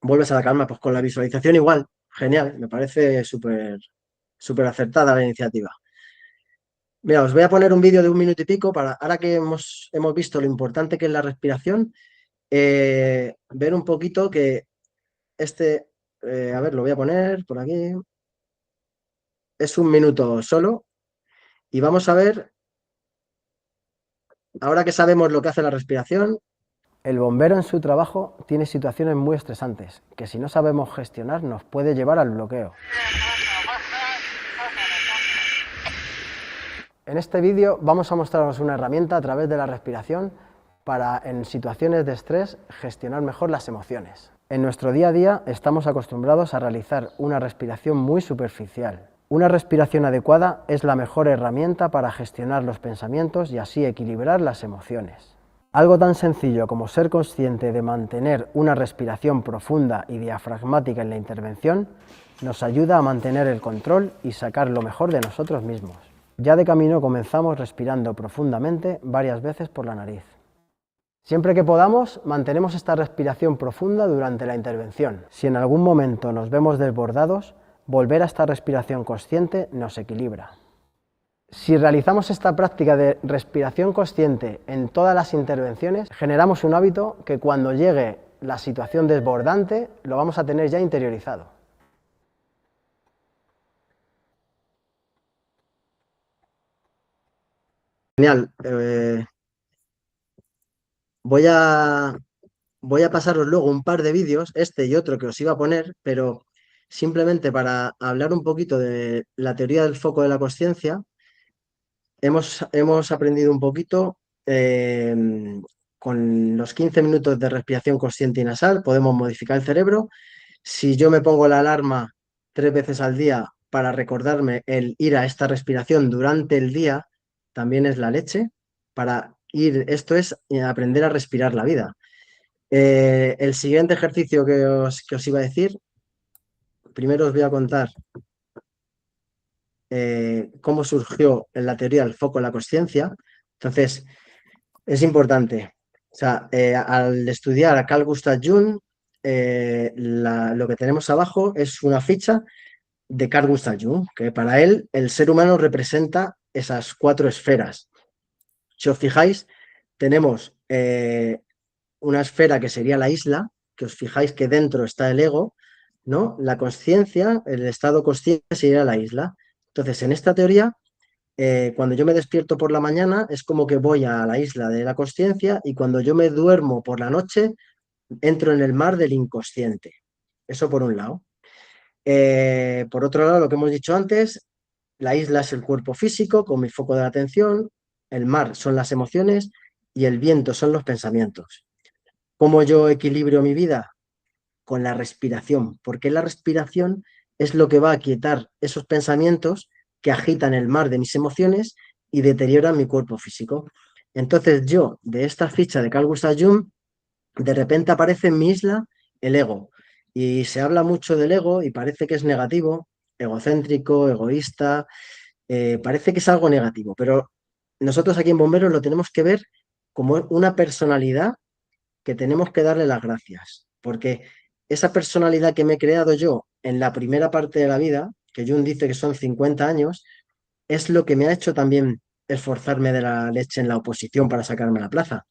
vuelves a la calma, pues con la visualización igual, genial, me parece súper acertada la iniciativa. Mira, os voy a poner un vídeo de 1 minuto y pico para, ahora que hemos visto lo importante que es la respiración, ver un poquito que a ver, lo voy a poner por aquí, es 1 minuto solo y vamos a ver, ahora que sabemos lo que hace la respiración. El bombero en su trabajo tiene situaciones muy estresantes, que si no sabemos gestionar nos puede llevar al bloqueo. En este vídeo vamos a mostraros una herramienta a través de la respiración para, en situaciones de estrés, gestionar mejor las emociones. En nuestro día a día estamos acostumbrados a realizar una respiración muy superficial. Una respiración adecuada es la mejor herramienta para gestionar los pensamientos y así equilibrar las emociones. Algo tan sencillo como ser consciente de mantener una respiración profunda y diafragmática en la intervención nos ayuda a mantener el control y sacar lo mejor de nosotros mismos. Ya de camino comenzamos respirando profundamente varias veces por la nariz. Siempre que podamos, mantenemos esta respiración profunda durante la intervención. Si en algún momento nos vemos desbordados, volver a esta respiración consciente nos equilibra. Si realizamos esta práctica de respiración consciente en todas las intervenciones, generamos un hábito que cuando llegue la situación desbordante lo vamos a tener ya interiorizado. Genial. Voy a pasaros luego un par de vídeos, este y otro que os iba a poner, pero simplemente para hablar un poquito de la teoría del foco de la consciencia. Hemos aprendido un poquito con los 15 minutos de respiración consciente y nasal, podemos modificar el cerebro. Si yo me pongo la alarma 3 veces al día para recordarme el ir a esta respiración durante el día, también es la leche. Esto es aprender a respirar la vida. El siguiente ejercicio que os iba a decir, primero os voy a contar cómo surgió en la teoría del foco de la consciencia. Entonces, es importante. O sea, al estudiar a Carl Gustav Jung, lo que tenemos abajo es una ficha de Carl Gustav Jung, que para él el ser humano representa esas 4 esferas. Si os fijáis, tenemos una esfera que sería la isla, que os fijáis que dentro está el ego, ¿no? La consciencia, el estado consciente sería la isla. Entonces, en esta teoría, cuando yo me despierto por la mañana es como que voy a la isla de la consciencia y cuando yo me duermo por la noche entro en el mar del inconsciente. Eso por un lado. Por otro lado, lo que hemos dicho antes, la isla es el cuerpo físico con mi foco de atención, el mar son las emociones y el viento son los pensamientos. ¿Cómo yo equilibrio mi vida? Con la respiración, porque la respiración es lo que va a aquietar esos pensamientos que agitan el mar de mis emociones y deterioran mi cuerpo físico. Entonces yo, de esta ficha de Carl Gustav Jung, de repente aparece en mi isla el ego. Y se habla mucho del ego y parece que es negativo, egocéntrico, egoísta, parece que es algo negativo, pero nosotros aquí en Bomberos lo tenemos que ver como una personalidad que tenemos que darle las gracias, porque esa personalidad que me he creado yo en la primera parte de la vida, que Jung dice que son 50 años, es lo que me ha hecho también esforzarme de la leche en la oposición para sacarme la plaza.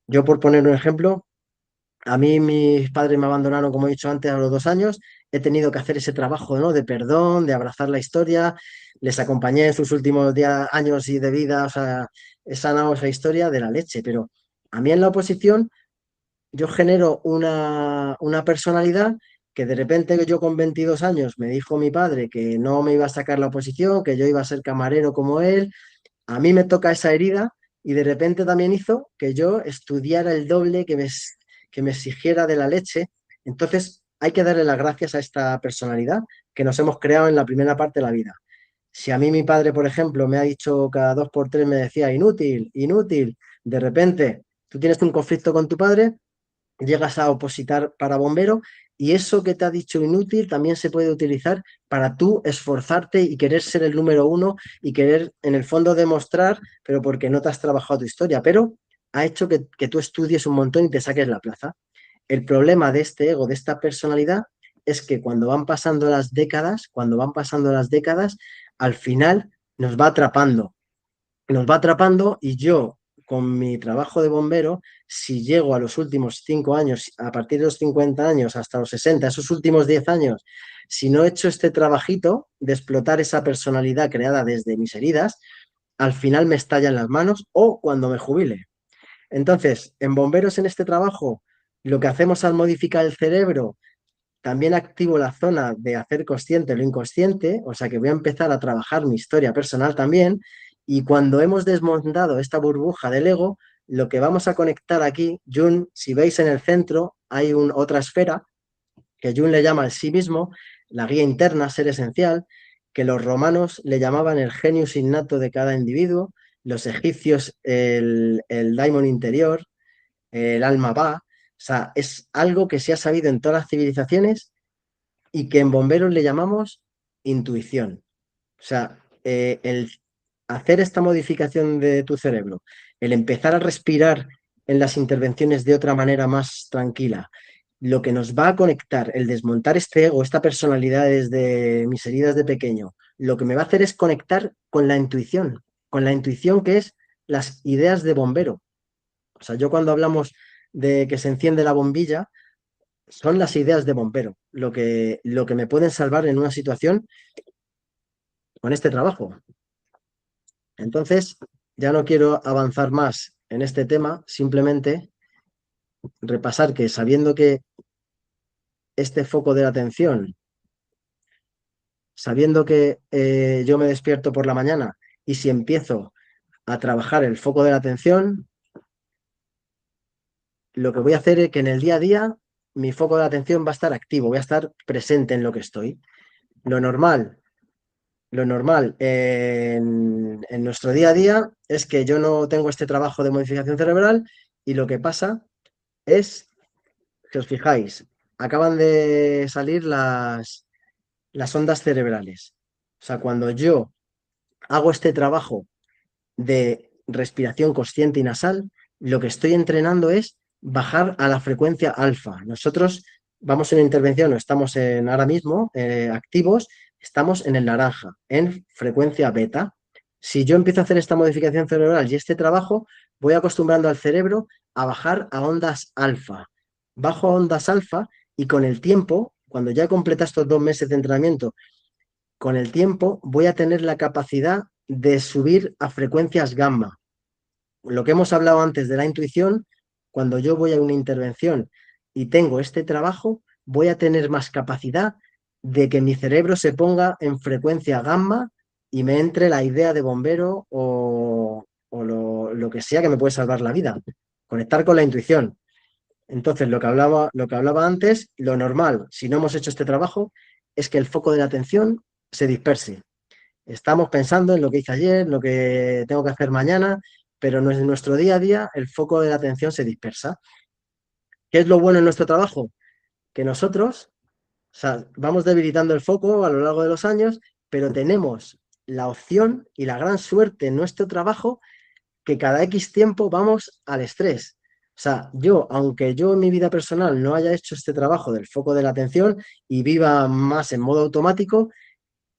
Yo, por poner un ejemplo, a mí mis padres me abandonaron, como he dicho antes, a los 2 años. He tenido que hacer ese trabajo, ¿no? De perdón, de abrazar la historia. Les acompañé en sus últimos años y de vida, o sea, he sanado esa historia de la leche. Pero a mí en la oposición yo genero una personalidad que de repente yo con 22 años me dijo mi padre que no me iba a sacar la oposición, que yo iba a ser camarero como él. A mí me toca esa herida y de repente también hizo que yo estudiara el doble, que me exigiera de la leche. Entonces hay que darle las gracias a esta personalidad que nos hemos creado en la primera parte de la vida. Si a mí mi padre, por ejemplo, me ha dicho cada dos por tres, me decía inútil, inútil, de repente tú tienes un conflicto con tu padre, llegas a opositar para bombero y eso que te ha dicho inútil también se puede utilizar para tú esforzarte y querer ser el número uno y querer en el fondo demostrar, pero porque no te has trabajado tu historia, pero ha hecho que tú estudies un montón y te saques la plaza. El problema de este ego, de esta personalidad, es que cuando van pasando las décadas, al final nos va atrapando y yo, con mi trabajo de bombero, si llego a los últimos 5 años, a partir de los 50 años hasta los 60, esos últimos 10 años, si no he hecho este trabajito de explotar esa personalidad creada desde mis heridas, al final me estallan las manos o cuando me jubile. Entonces, en bomberos en este trabajo, lo que hacemos al modificar el cerebro, también activo la zona de hacer consciente lo inconsciente, o sea que voy a empezar a trabajar mi historia personal también, y cuando hemos desmontado esta burbuja del ego, lo que vamos a conectar aquí, Jung, si veis en el centro, hay otra esfera que Jung le llama el sí mismo, la guía interna, ser esencial, que los romanos le llamaban el genius innato de cada individuo, los egipcios el daimon interior, el alma va. O sea, es algo que se ha sabido en todas las civilizaciones y que en bomberos le llamamos intuición. O sea, el hacer esta modificación de tu cerebro, el empezar a respirar en las intervenciones de otra manera más tranquila, lo que nos va a conectar, el desmontar este ego, esta personalidad desde mis heridas de pequeño, lo que me va a hacer es conectar con la intuición que es las ideas de bombero. O sea, yo cuando hablamos de que se enciende la bombilla, son las ideas de bombero, lo que me pueden salvar en una situación con este trabajo. Entonces, ya no quiero avanzar más en este tema, simplemente repasar que sabiendo que este foco de la atención, sabiendo que yo me despierto por la mañana y si empiezo a trabajar el foco de la atención, lo que voy a hacer es que en el día a día mi foco de atención va a estar activo, voy a estar presente en lo que estoy. Lo normal, lo normal en nuestro día a día es que yo no tengo este trabajo de modificación cerebral y lo que pasa es, si os fijáis, acaban de salir las ondas cerebrales. O sea, cuando yo hago este trabajo de respiración consciente y nasal, lo que estoy entrenando es bajar a la frecuencia alfa. Nosotros vamos en intervención, no estamos ahora mismo activos, estamos en el naranja, en frecuencia beta. Si yo empiezo a hacer esta modificación cerebral y este trabajo, voy acostumbrando al cerebro a bajar a ondas alfa. Bajo a ondas alfa y con el tiempo, cuando ya completa estos 2 meses de entrenamiento, con el tiempo voy a tener la capacidad de subir a frecuencias gamma. Lo que hemos hablado antes de la intuición, cuando yo voy a una intervención y tengo este trabajo, voy a tener más capacidad de que mi cerebro se ponga en frecuencia gamma y me entre la idea de bombero o lo que sea que me puede salvar la vida. Conectar con la intuición. Entonces, lo que hablaba antes, lo normal, si no hemos hecho este trabajo, es que el foco de la atención se disperse. Estamos pensando en lo que hice ayer, lo que tengo que hacer mañana, pero en nuestro día a día el foco de la atención se dispersa. ¿Qué es lo bueno en nuestro trabajo? Que nosotros, o sea, vamos debilitando el foco a lo largo de los años, pero tenemos la opción y la gran suerte en nuestro trabajo que cada X tiempo vamos al estrés. O sea, aunque yo en mi vida personal no haya hecho este trabajo del foco de la atención y viva más en modo automático,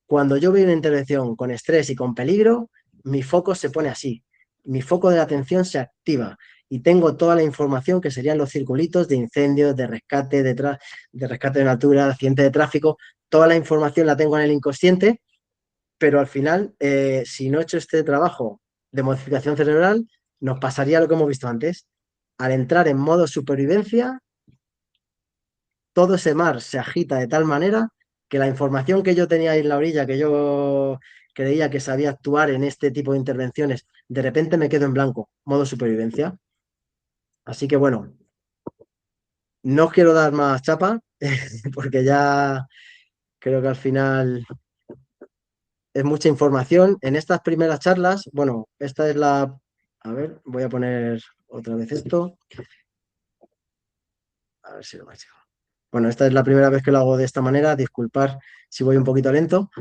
cuando yo veo una intervención con estrés y con peligro, mi foco se pone así. Mi foco de la atención se activa y tengo toda la información que serían los circulitos de incendios, de rescate, de rescate de natura, de accidente de tráfico. Toda la información la tengo en el inconsciente, pero al final, si no he hecho este trabajo de modificación cerebral, nos pasaría lo que hemos visto antes. Al entrar en modo supervivencia, todo ese mar se agita de tal manera que la información que yo tenía ahí en la orilla, que yo creía que sabía actuar en este tipo de intervenciones, de repente me quedo en blanco, modo supervivencia. Así que bueno, no os quiero dar más chapa, porque ya creo que al final es mucha información. En estas primeras charlas, bueno, esta es la... A ver, voy a poner otra vez esto. A ver si lo vais a... Bueno, esta es la primera vez que lo hago de esta manera. Disculpar si voy un poquito lento.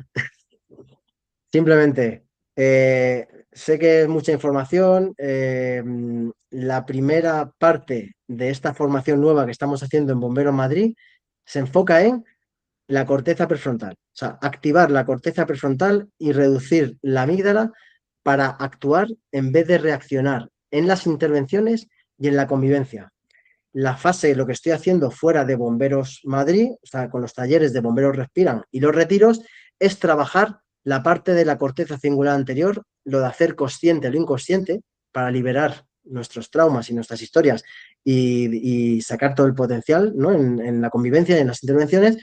Simplemente, sé que es mucha información. La primera parte de esta formación nueva que estamos haciendo en Bomberos Madrid se enfoca en la corteza prefrontal. O sea, activar la corteza prefrontal y reducir la amígdala para actuar en vez de reaccionar en las intervenciones y en la convivencia. La fase, lo que estoy haciendo fuera de Bomberos Madrid, o sea, con los talleres de Bomberos Respiran y los retiros, es trabajar la parte de la corteza cingulada anterior, lo de hacer consciente lo inconsciente, para liberar nuestros traumas y nuestras historias y sacar todo el potencial, ¿no? en la convivencia y en las intervenciones.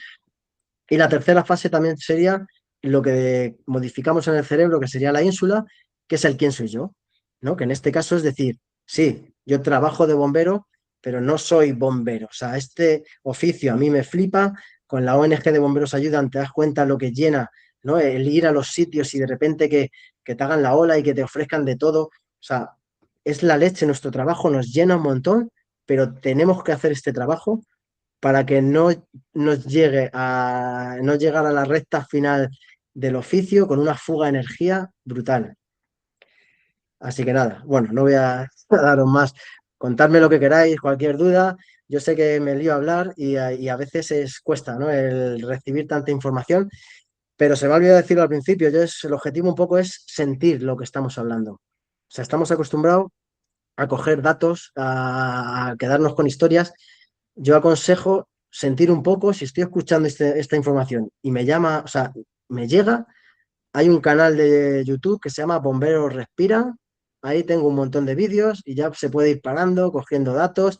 Y la tercera fase también sería lo que modificamos en el cerebro, que sería la ínsula, que es el quién soy yo, ¿no? Que en este caso es decir, sí, yo trabajo de bombero, pero no soy bombero. O sea, este oficio a mí me flipa. Con la ONG de Bomberos Ayudan te das cuenta lo que llena, ¿no? El ir a los sitios y de repente que te hagan la ola y que te ofrezcan de todo. O sea, es la leche, nuestro trabajo nos llena un montón, pero tenemos que hacer este trabajo para que no nos llegue a no llegar a la recta final del oficio con una fuga de energía brutal. Así que nada, bueno, no voy a daros más. Contadme lo que queráis, cualquier duda. Yo sé que me lío a hablar y a veces cuesta, ¿no? El recibir tanta información, pero se me ha olvidado decirlo al principio. El objetivo un poco es sentir lo que estamos hablando. O sea, estamos acostumbrados a coger datos, a quedarnos con historias. Yo aconsejo sentir un poco, si estoy escuchando esta información y me llama, o sea, me llega, hay un canal de YouTube que se llama Bomberos Respiran. Ahí tengo un montón de vídeos y ya se puede ir parando, cogiendo datos,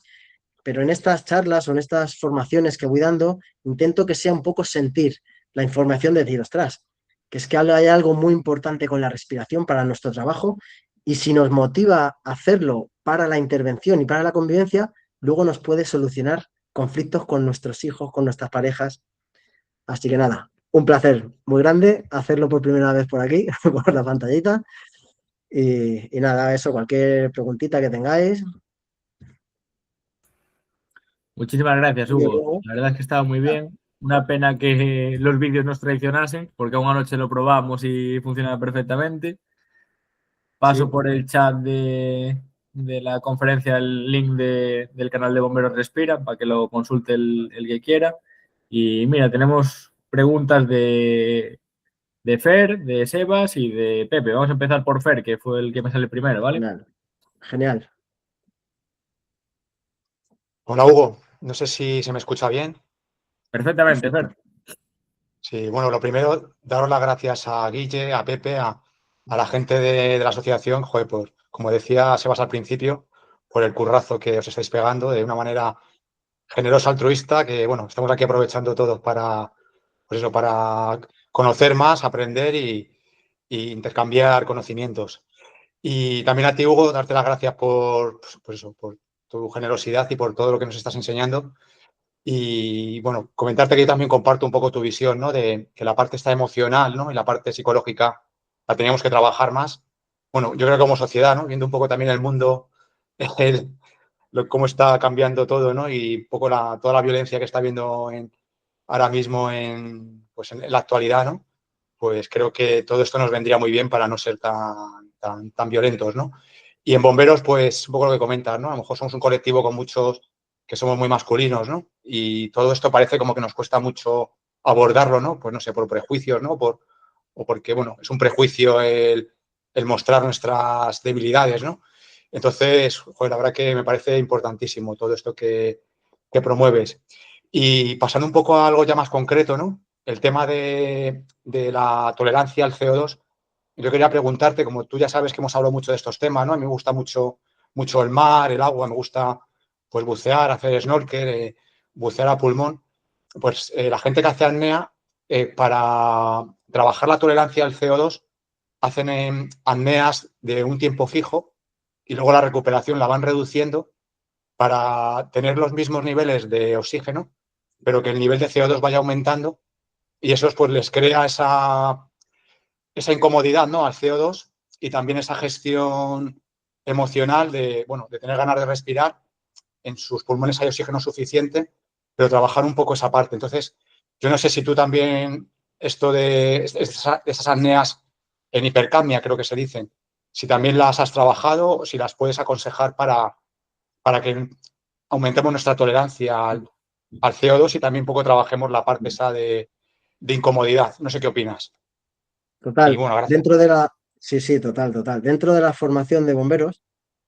pero en estas charlas o en estas formaciones que voy dando, intento que sea un poco sentir la información de decir, ostras, que es que hay algo muy importante con la respiración para nuestro trabajo y si nos motiva a hacerlo para la intervención y para la convivencia, luego nos puede solucionar conflictos con nuestros hijos, con nuestras parejas. Así que nada, un placer muy grande hacerlo por primera vez por aquí, por la pantallita. Y nada, eso, cualquier preguntita que tengáis. Muchísimas gracias, Hugo. La verdad es que estaba muy bien. Una pena que los vídeos nos traicionasen, porque aún anoche lo probamos y funcionaba perfectamente. Paso Sí. por el chat de la conferencia el link del canal de Bomberos Respira para que lo consulte el que quiera. Y mira, tenemos preguntas de Fer, de Sebas y de Pepe. Vamos a empezar por Fer, que fue el que me sale primero, ¿vale? Genial. Genial. Hola Hugo, no sé si se me escucha bien. Perfectamente, Fer. Sí, bueno, lo primero, daros las gracias a Guille, a Pepe, a la gente de la asociación, joder, como decía Sebas al principio, por el currazo que os estáis pegando de una manera generosa, altruista, que bueno, estamos aquí aprovechando todos para, pues eso, para conocer más, aprender y intercambiar conocimientos. Y también a ti, Hugo, darte las gracias pues eso, por tu generosidad y por todo lo que nos estás enseñando. Y bueno, comentarte que yo también comparto un poco tu visión, ¿no? De que la parte está emocional, ¿no? Y la parte psicológica la teníamos que trabajar más. Bueno, yo creo que como sociedad, ¿no? Viendo un poco también el mundo, cómo está cambiando todo, ¿no? Y un poco toda la violencia que está habiendo ahora mismo pues en la actualidad, ¿no? Pues creo que todo esto nos vendría muy bien para no ser tan violentos, ¿no? Y en bomberos, pues un poco lo que comentas, ¿no? A lo mejor somos un colectivo con muchos que somos muy masculinos, ¿no? Y todo esto parece como que nos cuesta mucho abordarlo, ¿no? Pues no sé, por prejuicios, ¿no? O porque, bueno, es un prejuicio el mostrar nuestras debilidades, ¿no? Entonces, joder, la verdad que me parece importantísimo todo esto que promueves. Y pasando un poco a algo ya más concreto, ¿no? El tema de la tolerancia al CO2. Yo quería preguntarte, como tú ya sabes que hemos hablado mucho de estos temas, ¿no? A mí me gusta mucho el mar, el agua, me gusta pues bucear, hacer snorkel, bucear a pulmón. pues la gente que hace apnea, para trabajar la tolerancia al CO2, hacen apneas de un tiempo fijo y luego la recuperación la van reduciendo para tener los mismos niveles de oxígeno, pero que el nivel de CO2 vaya aumentando, y eso pues les crea esa incomodidad, ¿no?, al CO2, y también esa gestión emocional de tener ganas de respirar. En sus pulmones hay oxígeno suficiente, pero trabajar un poco esa parte. Entonces, yo no sé si tú también, esto de esas apneas en hipercapnia, creo que se dicen, si también las has trabajado o si las puedes aconsejar para que aumentemos nuestra tolerancia al CO2 y también un poco trabajemos la parte esa de incomodidad. No sé qué opinas. Y Total, bueno, gracias. dentro de la... Sí, sí, total, total. Dentro de la formación de bomberos,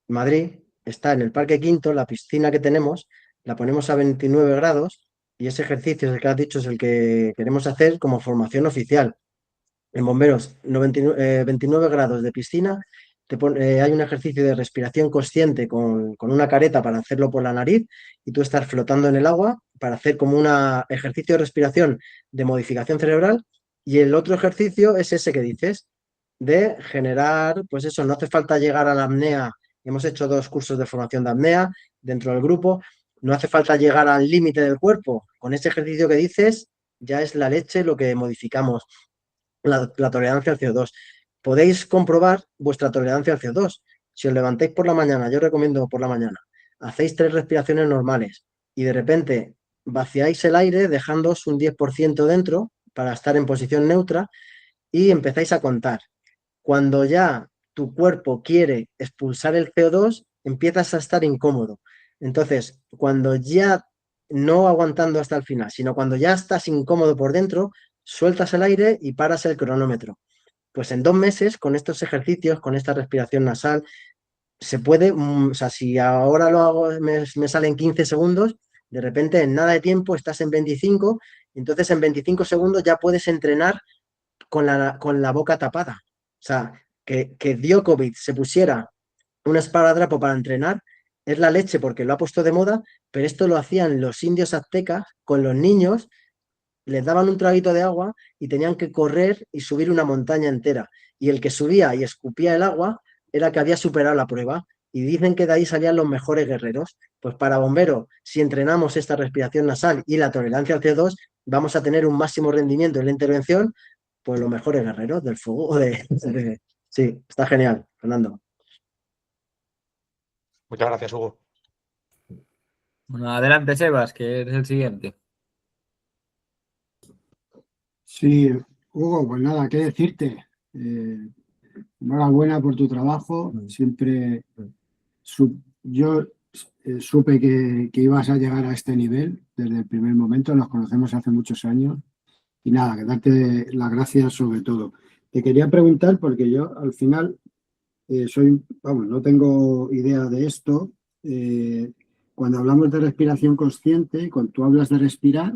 Madrid está en el Parque Quinto, la piscina que tenemos, la ponemos a 29 grados y ese ejercicio, es el que has dicho, es el que queremos hacer como formación oficial. En bomberos, 29 grados de piscina, hay un ejercicio de respiración consciente con una careta para hacerlo por la nariz y tú estás flotando en el agua para hacer como un ejercicio de respiración de modificación cerebral, y el otro ejercicio es ese que dices, de generar, pues eso, no hace falta llegar a la apnea. Hemos hecho 2 cursos de formación de apnea dentro del grupo, no hace falta llegar al límite del cuerpo. Con ese ejercicio que dices, ya es la leche lo que modificamos la tolerancia al CO2. Podéis comprobar vuestra tolerancia al CO2. Si os levantáis por la mañana, yo recomiendo por la mañana, hacéis 3 respiraciones normales y de repente vaciáis el aire dejándoos un 10% dentro para estar en posición neutra y empezáis a contar. Cuando ya tu cuerpo quiere expulsar el CO2, empiezas a estar incómodo. Entonces, cuando ya no aguantando hasta el final, sino cuando ya estás incómodo por dentro, sueltas el aire y paras el cronómetro. Pues en 2 meses, con estos ejercicios, con esta respiración nasal, se puede, o sea, si ahora lo hago, me salen 15 segundos, de repente en nada de tiempo estás en 25, entonces en 25 segundos ya puedes entrenar con la boca tapada. O sea, que Djokovic se pusiera un esparadrapo para entrenar es la leche porque lo ha puesto de moda, pero esto lo hacían los indios aztecas con los niños, les daban un traguito de agua y tenían que correr y subir una montaña entera. Y el que subía y escupía el agua era que había superado la prueba. Y dicen que de ahí salían los mejores guerreros. Pues para bomberos, si entrenamos esta respiración nasal y la tolerancia al CO2, vamos a tener un máximo rendimiento en la intervención, pues los mejores guerreros del fuego. Sí, está genial, Fernando. Muchas gracias, Hugo. Bueno, adelante, Sebas, que eres el siguiente. Sí, Hugo, pues nada, qué decirte. Enhorabuena por tu trabajo. Siempre yo supe que ibas a llegar a este nivel desde el primer momento. Nos conocemos hace muchos años. Y nada, que darte las gracias sobre todo. Te quería preguntar, porque yo al final no tengo idea de esto. Cuando hablamos de respiración consciente, cuando tú hablas de respirar,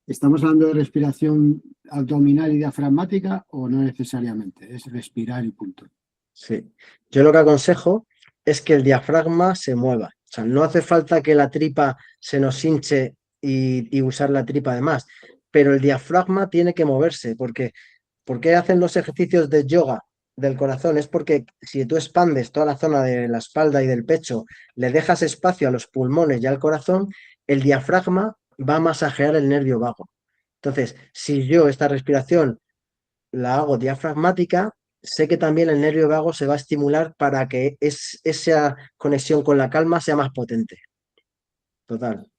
¿estamos hablando de respiración abdominal y diafragmática o no necesariamente? Es respirar y punto. Sí. Yo lo que aconsejo es que el diafragma se mueva. O sea, no hace falta que la tripa se nos hinche y usar la tripa además, pero el diafragma tiene que moverse, porque ¿por qué hacen los ejercicios de yoga del corazón? Es porque si tú expandes toda la zona de la espalda y del pecho, le dejas espacio a los pulmones y al corazón, el diafragma va a masajear el nervio vago. Entonces, si yo esta respiración la hago diafragmática, sé que también el nervio vago se va a estimular para que esa conexión con la calma sea más potente. Total.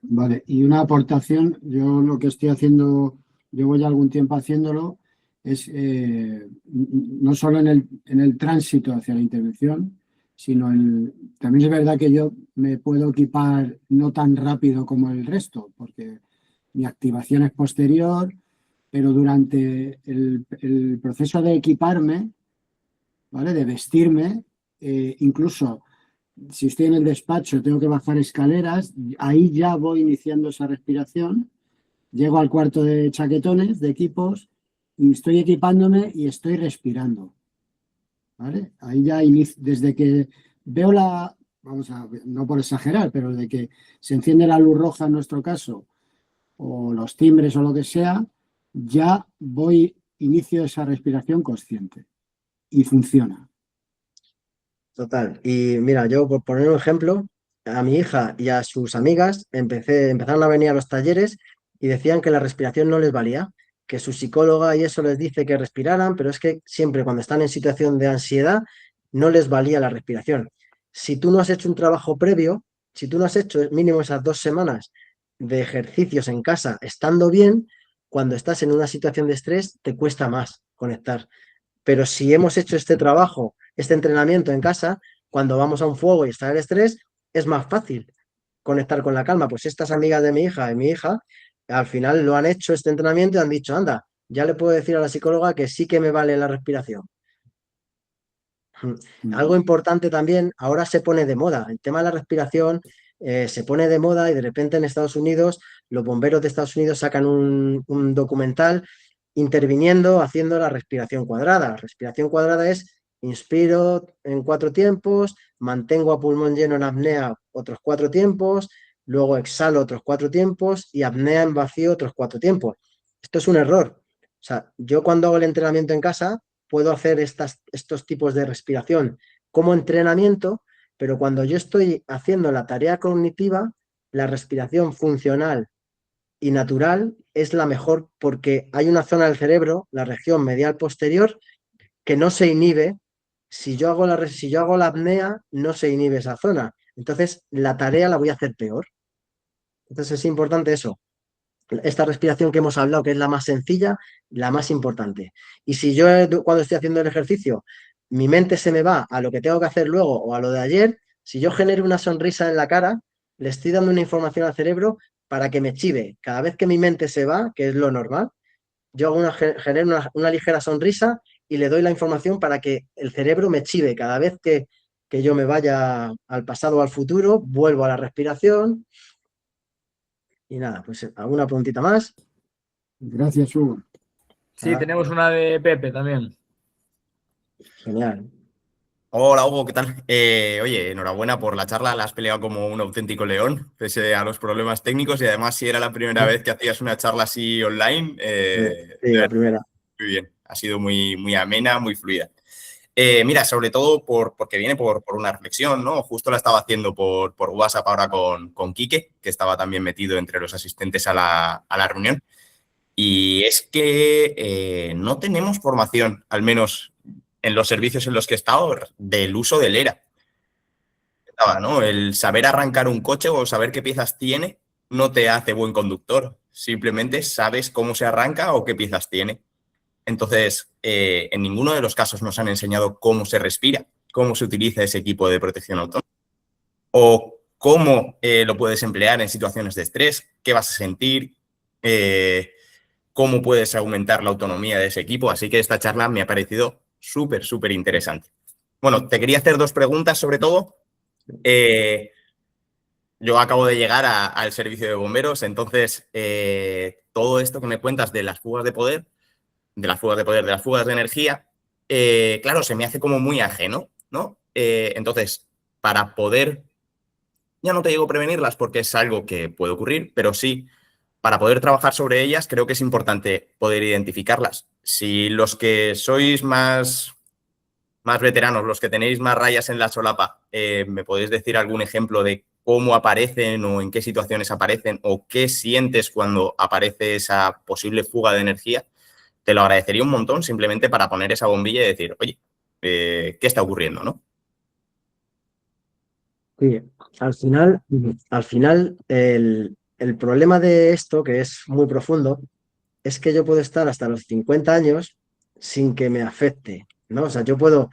Vale, y una aportación, yo lo que estoy haciendo, llevo ya algún tiempo haciéndolo, es no solo en el tránsito hacia la intervención, sino también es verdad que yo me puedo equipar no tan rápido como el resto, porque mi activación es posterior, pero durante el proceso de equiparme, ¿vale? De vestirme, incluso si estoy en el despacho, tengo que bajar escaleras, ahí ya voy iniciando esa respiración, llego al cuarto de chaquetones, de equipos, y estoy equipándome y estoy respirando, ¿vale? Ahí ya desde que veo no por exagerar, pero desde que se enciende la luz roja en nuestro caso, o los timbres o lo que sea, ya inicio esa respiración consciente y funciona. Total. Y mira, yo por poner un ejemplo, a mi hija y a sus amigas empezaron a venir a los talleres y decían que la respiración no les valía, que su psicóloga y eso les dice que respiraran, pero es que siempre cuando están en situación de ansiedad no les valía la respiración. Si tú no has hecho un trabajo previo, si tú no has hecho mínimo esas 2 semanas de ejercicios en casa estando bien, cuando estás en una situación de estrés te cuesta más conectar. Pero si hemos hecho este trabajo, este entrenamiento en casa, cuando vamos a un fuego y está el estrés, es más fácil conectar con la calma. Pues estas amigas de mi hija y mi hija, al final lo han hecho este entrenamiento y han dicho, anda, ya le puedo decir a la psicóloga que sí que me vale la respiración. Algo importante también, ahora se pone de moda, el tema de la respiración se pone de moda y de repente en Estados Unidos, los bomberos de Estados Unidos sacan un documental interviniendo, haciendo la respiración cuadrada. La respiración cuadrada es inspiro en 4 tiempos, mantengo a pulmón lleno en apnea otros 4 tiempos, luego exhalo otros 4 tiempos y apnea en vacío otros 4 tiempos. Esto es un error. O sea, yo cuando hago el entrenamiento en casa puedo hacer estos tipos de respiración como entrenamiento, pero cuando yo estoy haciendo la tarea cognitiva, la respiración funcional y natural es la mejor porque hay una zona del cerebro, la región medial posterior, que no se inhibe. Si yo hago la apnea, no se inhibe esa zona. Entonces, la tarea la voy a hacer peor. Entonces, es importante eso, esta respiración que hemos hablado, que es la más sencilla, la más importante. Y si yo cuando estoy haciendo el ejercicio, mi mente se me va a lo que tengo que hacer luego o a lo de ayer, si yo genero una sonrisa en la cara, le estoy dando una información al cerebro para que me chive. Cada vez que mi mente se va, que es lo normal, yo genero una ligera sonrisa y le doy la información para que el cerebro me chive. Cada vez que yo me vaya al pasado o al futuro, vuelvo a la respiración. Y nada, pues alguna preguntita más. Gracias, Hugo. Sí, tenemos una de Pepe también. Genial. Hola Hugo, ¿qué tal? Oye, enhorabuena por la charla, la has peleado como un auténtico león, pese a los problemas técnicos y además si era la primera vez que hacías una charla así online, Sí, la primera. muy bien, ha sido muy, muy amena, muy fluida. Mira, sobre todo porque viene por una reflexión, ¿no? Justo la estaba haciendo por WhatsApp ahora con Quique, que estaba también metido entre los asistentes a la reunión. Y es que no tenemos formación, al menos en los servicios en los que he estado, del uso del ERA. ¿No? El saber arrancar un coche o saber qué piezas tiene no te hace buen conductor. Simplemente sabes cómo se arranca o qué piezas tiene. Entonces, en ninguno de los casos nos han enseñado cómo se respira, cómo se utiliza ese equipo de protección autónoma o cómo lo puedes emplear en situaciones de estrés, qué vas a sentir, cómo puedes aumentar la autonomía de ese equipo. Así que esta charla me ha parecido súper, súper interesante. Bueno, te quería hacer 2 preguntas sobre todo. Yo acabo de llegar al servicio de bomberos, entonces todo esto que me cuentas de las fugas de poder, de las fugas de energía, claro, se me hace como muy ajeno, ¿no? Entonces, para poder, ya no te digo prevenirlas porque es algo que puede ocurrir, pero sí, para poder trabajar sobre ellas, creo que es importante poder identificarlas. Si los que sois más veteranos, los que tenéis más rayas en la solapa, ¿me podéis decir algún ejemplo de cómo aparecen o en qué situaciones aparecen o qué sientes cuando aparece esa posible fuga de energía? Te lo agradecería un montón simplemente para poner esa bombilla y decir, oye, ¿qué está ocurriendo, no? Sí, al final el problema de esto, que es muy profundo, es que yo puedo estar hasta los 50 años sin que me afecte, ¿no? O sea, yo puedo,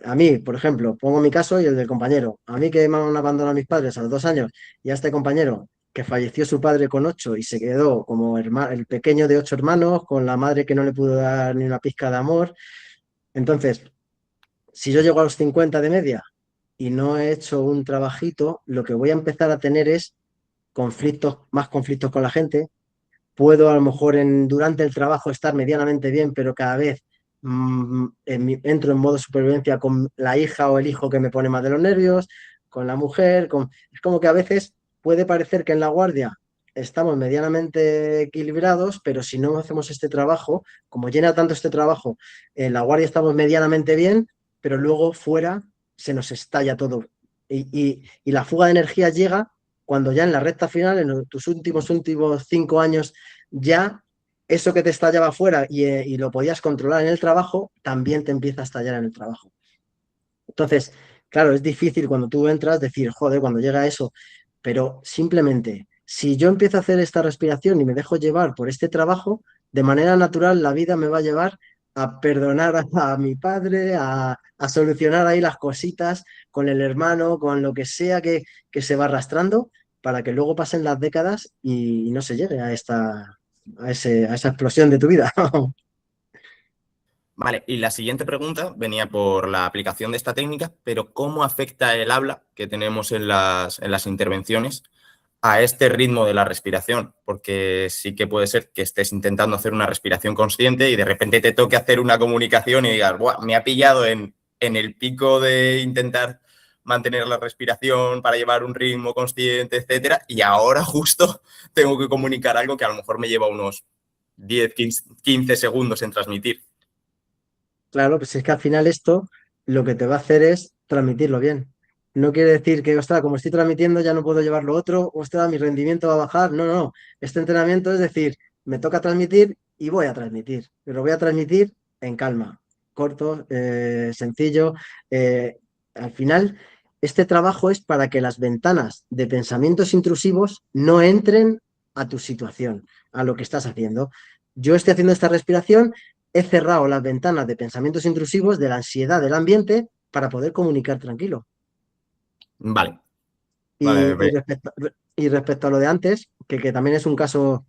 a mí, por ejemplo, pongo mi caso y el del compañero, a mí que me han abandonado mis padres a los 2 años y a este compañero que falleció su padre con 8 y se quedó como el pequeño de 8 hermanos, con la madre que no le pudo dar ni una pizca de amor. Entonces, si yo llego a los 50 de media y no he hecho un trabajito, lo que voy a empezar a tener es más conflictos con la gente. Puedo a lo mejor durante el trabajo estar medianamente bien, pero cada vez entro en modo supervivencia con la hija o el hijo que me pone más de los nervios, con la mujer. Es como que a veces puede parecer que en la guardia estamos medianamente equilibrados, pero si no hacemos este trabajo, como llena tanto este trabajo, en la guardia estamos medianamente bien, pero luego fuera se nos estalla todo. Y la fuga de energía llega cuando ya en la recta final, en tus últimos 5 años, ya eso que te estallaba fuera y lo podías controlar en el trabajo, también te empieza a estallar en el trabajo. Entonces, claro, es difícil cuando tú entras decir, joder, cuando llega eso, pero simplemente, si yo empiezo a hacer esta respiración y me dejo llevar por este trabajo, de manera natural la vida me va a llevar a perdonar a mi padre, a solucionar ahí las cositas con el hermano, con lo que sea que se va arrastrando, para que luego pasen las décadas y no se llegue a esa explosión de tu vida. Vale, y la siguiente pregunta venía por la aplicación de esta técnica, pero ¿cómo afecta el habla que tenemos en las intervenciones a este ritmo de la respiración? Porque sí que puede ser que estés intentando hacer una respiración consciente y de repente te toque hacer una comunicación y digas, "Buah, me ha pillado en el pico de intentar mantener la respiración para llevar un ritmo consciente, etcétera, y ahora justo tengo que comunicar algo que a lo mejor me lleva unos 10, 15 segundos en transmitir". Claro, pues es que al final esto lo que te va a hacer es transmitirlo bien. No quiere decir que, ostras, como estoy transmitiendo ya no puedo llevar lo otro, ostras, mi rendimiento va a bajar. No, no, no. Este entrenamiento es decir, me toca transmitir y voy a transmitir, pero voy a transmitir en calma, corto, sencillo. Al final, este trabajo es para que las ventanas de pensamientos intrusivos no entren a tu situación, a lo que estás haciendo. Yo estoy haciendo esta respiración, he cerrado las ventanas de pensamientos intrusivos, de la ansiedad del ambiente, para poder comunicar tranquilo. Vale, Y, y vale. respecto, y respecto a lo de antes, que también es un caso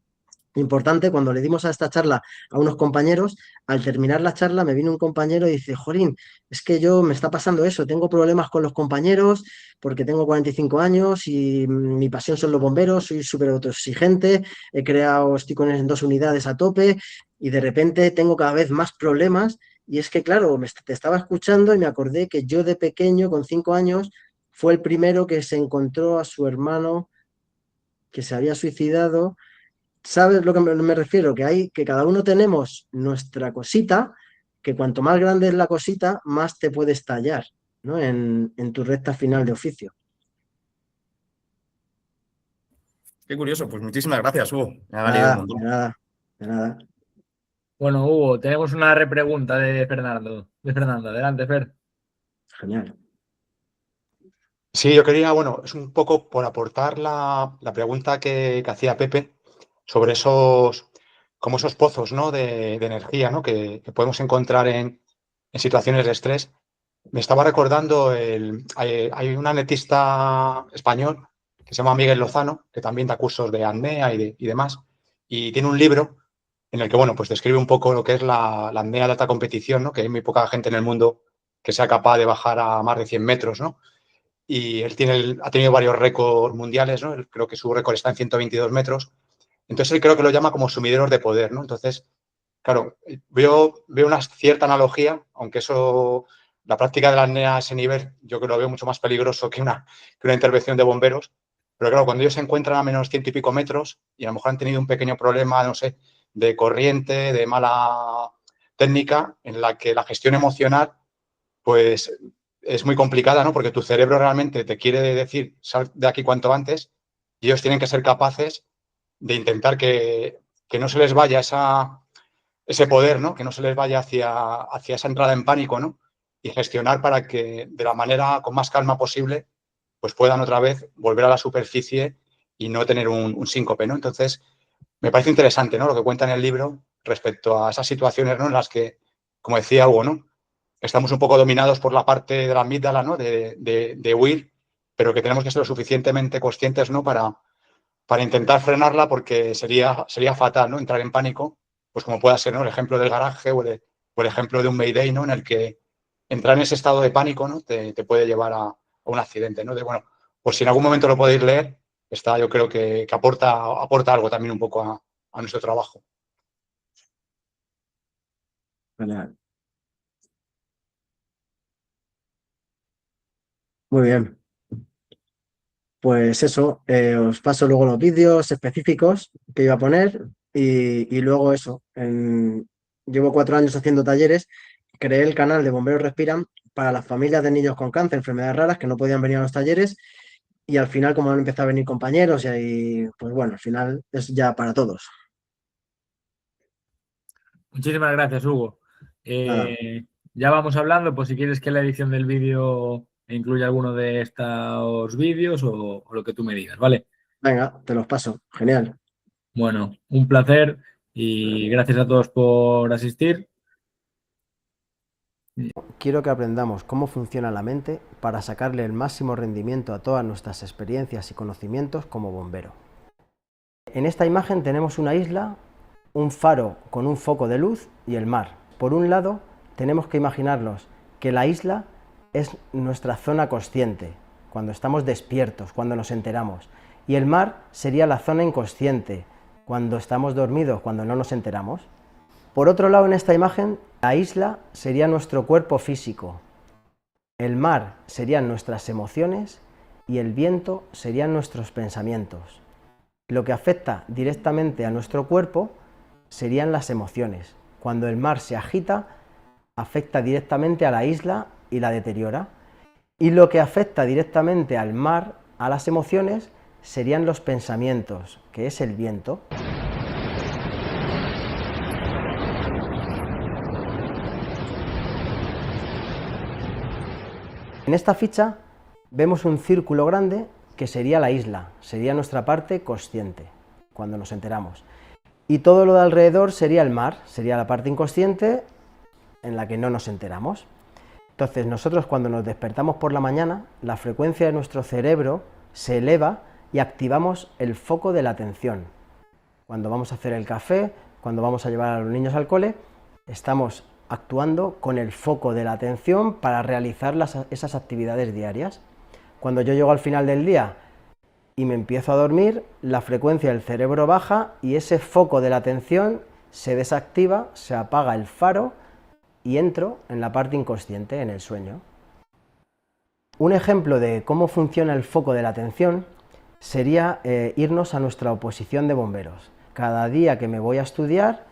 importante, cuando le dimos a esta charla a unos compañeros, al terminar la charla me vino un compañero y dice, Jorín, es que yo me está pasando eso, tengo problemas con los compañeros porque tengo 45 años y mi pasión son los bomberos, soy súper autoexigente, estoy en 2 unidades a tope y de repente tengo cada vez más problemas y es que claro, te estaba escuchando y me acordé que yo de pequeño, con 5 años, fue el primero que se encontró a su hermano que se había suicidado. ¿Sabes lo que me refiero? Que cada uno tenemos nuestra cosita, que cuanto más grande es la cosita, más te puede estallar, ¿no? En tu recta final de oficio. Qué curioso, pues muchísimas gracias, Hugo. Me ha valido un Nada, de montón. nada, de nada. Bueno, Hugo, tenemos una repregunta de Fernando. Adelante, Fer. Genial. Sí, yo quería, bueno, es un poco por aportar la pregunta que hacía Pepe sobre como esos pozos, ¿no? de energía, ¿no? que podemos encontrar en situaciones de estrés. Me estaba recordando, hay un atletista español que se llama Miguel Lozano, que también da cursos de apnea y demás, y tiene un libro en el que, bueno, pues describe un poco lo que es la apnea de alta competición, ¿no? Que hay muy poca gente en el mundo que sea capaz de bajar a más de 100 metros, ¿no? Y él ha tenido varios récords mundiales, ¿no? Creo que su récord está en 122 metros. Entonces él creo que lo llama como sumideros de poder, ¿no? Entonces, claro, veo una cierta analogía, aunque la práctica de la apnea a ese nivel, yo creo que lo veo mucho más peligroso que una intervención de bomberos. Pero claro, cuando ellos se encuentran a menos 100 y pico metros y a lo mejor han tenido un pequeño problema, no sé, de corriente, de mala técnica, en la que la gestión emocional, pues es muy complicada, ¿no? Porque tu cerebro realmente te quiere decir, sal de aquí cuanto antes, y ellos tienen que ser capaces de intentar que no se les vaya ese poder, ¿no? Que no se les vaya hacia esa entrada en pánico, ¿no? Y gestionar para que de la manera con más calma posible, pues puedan otra vez volver a la superficie y no tener un síncope, ¿no? Entonces, me parece interesante, ¿no? Lo que cuenta en el libro respecto a esas situaciones, ¿no? En las que, como decía Hugo, ¿no? Estamos un poco dominados por la parte de la amígdala, ¿no? De huir, pero que tenemos que ser lo suficientemente conscientes, ¿no? Para intentar frenarla, porque sería fatal, ¿no? Entrar en pánico, pues como pueda ser, ¿no? El ejemplo del garaje o el ejemplo de un Mayday, ¿no? En el que entrar en ese estado de pánico, ¿no? Te puede llevar a un accidente, ¿no? Bueno, pues si en algún momento lo podéis leer, yo creo que aporta algo también un poco a nuestro trabajo. Genial. Muy bien. Pues eso, os paso luego los vídeos específicos que iba a poner y luego eso. Llevo 4 años haciendo talleres, creé el canal de Bomberos Respiran para las familias de niños con cáncer, enfermedades raras que no podían venir a los talleres y al final como han empezado a venir compañeros y ahí, pues bueno, al final es ya para todos. Muchísimas gracias, Hugo. Nada. Ya vamos hablando, pues si quieres que la edición del vídeo incluya alguno de estos vídeos o lo que tú me digas, ¿vale? Venga, te los paso. Genial. Bueno, un placer y gracias a todos por asistir. Quiero que aprendamos cómo funciona la mente para sacarle el máximo rendimiento a todas nuestras experiencias y conocimientos como bombero. En esta imagen tenemos una isla, un faro con un foco de luz y el mar. Por un lado, tenemos que imaginarnos que la isla es nuestra zona consciente, cuando estamos despiertos, cuando nos enteramos, y el mar sería la zona inconsciente, cuando estamos dormidos, cuando no nos enteramos. Por otro lado, en esta imagen, la isla sería nuestro cuerpo físico, el mar serían nuestras emociones y el viento serían nuestros pensamientos. Lo que afecta directamente a nuestro cuerpo serían las emociones. Cuando el mar se agita, afecta directamente a la isla y la deteriora. Y lo que afecta directamente al mar, a las emociones, serían los pensamientos, que es el viento. En esta ficha vemos un círculo grande que sería la isla, sería nuestra parte consciente, cuando nos enteramos. Y todo lo de alrededor sería el mar, sería la parte inconsciente en la que no nos enteramos. Entonces nosotros cuando nos despertamos por la mañana, la frecuencia de nuestro cerebro se eleva y activamos el foco de la atención. Cuando vamos a hacer el café, cuando vamos a llevar a los niños al cole, estamos actuando con el foco de la atención para realizar esas actividades diarias. Cuando yo llego al final del día y me empiezo a dormir, la frecuencia del cerebro baja y ese foco de la atención se desactiva, se apaga el faro y entro en la parte inconsciente, en el sueño. Un ejemplo de cómo funciona el foco de la atención sería irnos a nuestra oposición de bomberos. Cada día que me voy a estudiar,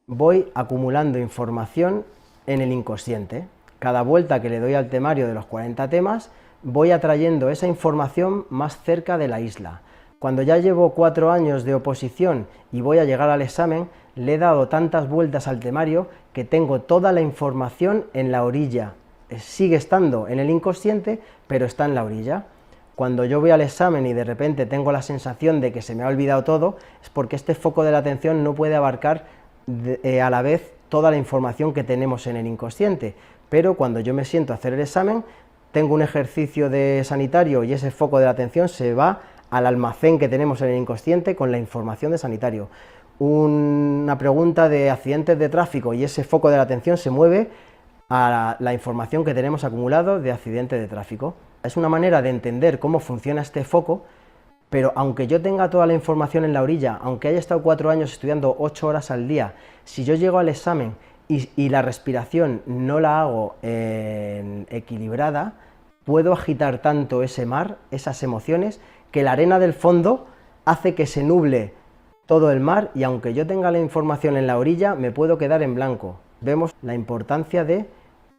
voy acumulando información en el inconsciente. Cada vuelta que le doy al temario de los 40 temas, voy atrayendo esa información más cerca de la isla. Cuando ya llevo 4 años de oposición y voy a llegar al examen, le he dado tantas vueltas al temario que tengo toda la información en la orilla. Sigue estando en el inconsciente, pero está en la orilla. Cuando yo voy al examen y de repente tengo la sensación de que se me ha olvidado todo, es porque este foco de la atención no puede abarcar a la vez toda la información que tenemos en el inconsciente, pero cuando yo me siento a hacer el examen, tengo un ejercicio de sanitario y ese foco de la atención se va al almacén que tenemos en el inconsciente con la información de sanitario. Una pregunta de accidentes de tráfico y ese foco de la atención se mueve a la información que tenemos acumulado de accidentes de tráfico. Es una manera de entender cómo funciona este foco. Pero aunque yo tenga toda la información en la orilla, aunque haya estado 4 años estudiando 8 horas al día, si yo llego al examen y la respiración no la hago equilibrada, puedo agitar tanto ese mar, esas emociones, que la arena del fondo hace que se nuble todo el mar y aunque yo tenga la información en la orilla, me puedo quedar en blanco. Vemos la importancia de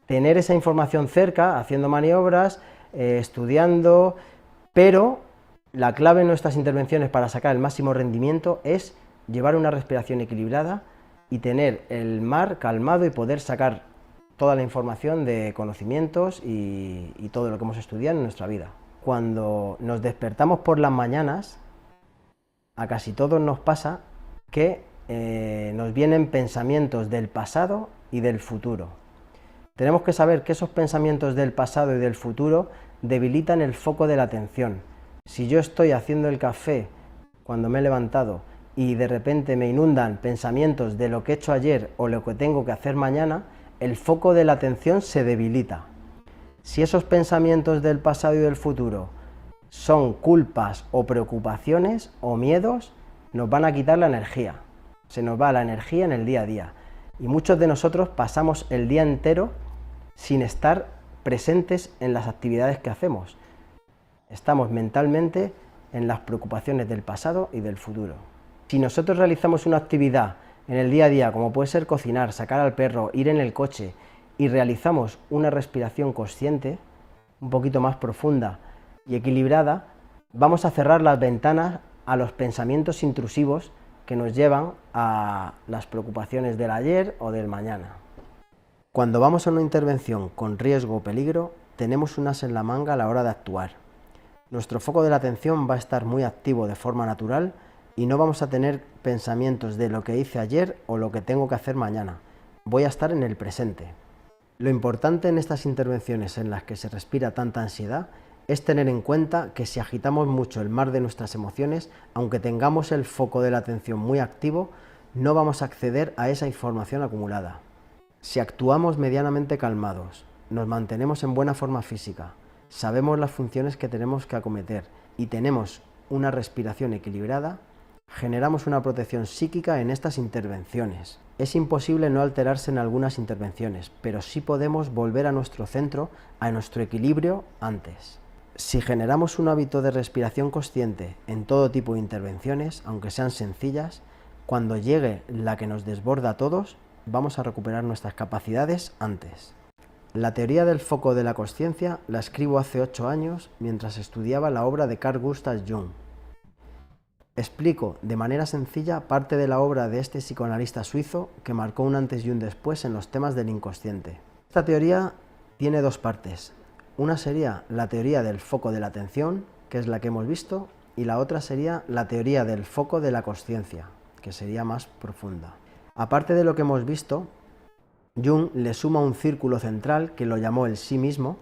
tener esa información cerca, haciendo maniobras, estudiando, pero la clave en nuestras intervenciones para sacar el máximo rendimiento es llevar una respiración equilibrada y tener el mar calmado y poder sacar toda la información de conocimientos y todo lo que hemos estudiado en nuestra vida. Cuando nos despertamos por las mañanas, a casi todos nos pasa que nos vienen pensamientos del pasado y del futuro. Tenemos que saber que esos pensamientos del pasado y del futuro debilitan el foco de la atención. Si yo estoy haciendo el café cuando me he levantado y de repente me inundan pensamientos de lo que he hecho ayer o lo que tengo que hacer mañana, el foco de la atención se debilita. Si esos pensamientos del pasado y del futuro son culpas o preocupaciones o miedos, nos van a quitar la energía. Se nos va la energía en el día a día. Y muchos de nosotros pasamos el día entero sin estar presentes en las actividades que hacemos. Estamos mentalmente en las preocupaciones del pasado y del futuro. Si nosotros realizamos una actividad en el día a día, como puede ser cocinar, sacar al perro, ir en el coche, y realizamos una respiración consciente, un poquito más profunda y equilibrada, vamos a cerrar las ventanas a los pensamientos intrusivos que nos llevan a las preocupaciones del ayer o del mañana. Cuando vamos a una intervención con riesgo o peligro, tenemos un as en la manga a la hora de actuar. Nuestro foco de la atención va a estar muy activo de forma natural y no vamos a tener pensamientos de lo que hice ayer o lo que tengo que hacer mañana. Voy a estar en el presente. Lo importante en estas intervenciones en las que se respira tanta ansiedad es tener en cuenta que si agitamos mucho el mar de nuestras emociones, aunque tengamos el foco de la atención muy activo, no vamos a acceder a esa información acumulada. Si actuamos medianamente calmados, nos mantenemos en buena forma física, sabemos las funciones que tenemos que acometer y tenemos una respiración equilibrada, generamos una protección psíquica en estas intervenciones. Es imposible no alterarse en algunas intervenciones, pero sí podemos volver a nuestro centro, a nuestro equilibrio antes. Si generamos un hábito de respiración consciente en todo tipo de intervenciones, aunque sean sencillas, cuando llegue la que nos desborda a todos, vamos a recuperar nuestras capacidades antes. La teoría del foco de la consciencia la escribo hace 8 años mientras estudiaba la obra de Carl Gustav Jung. Explico de manera sencilla parte de la obra de este psicoanalista suizo que marcó un antes y un después en los temas del inconsciente. Esta teoría tiene 2 partes. Una sería la teoría del foco de la atención, que es la que hemos visto, y la otra sería la teoría del foco de la consciencia, que sería más profunda. Aparte de lo que hemos visto, Jung le suma un círculo central que lo llamó el sí mismo,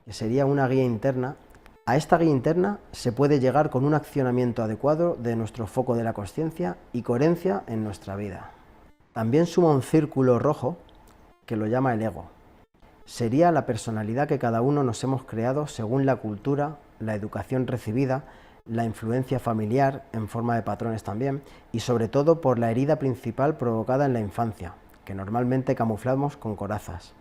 que sería una guía interna. A esta guía interna se puede llegar con un accionamiento adecuado de nuestro foco de la consciencia y coherencia en nuestra vida. También suma un círculo rojo que lo llama el ego. Sería la personalidad que cada uno nos hemos creado según la cultura, la educación recibida, la influencia familiar en forma de patrones también y sobre todo por la herida principal provocada en la infancia, que normalmente camuflamos con corazas.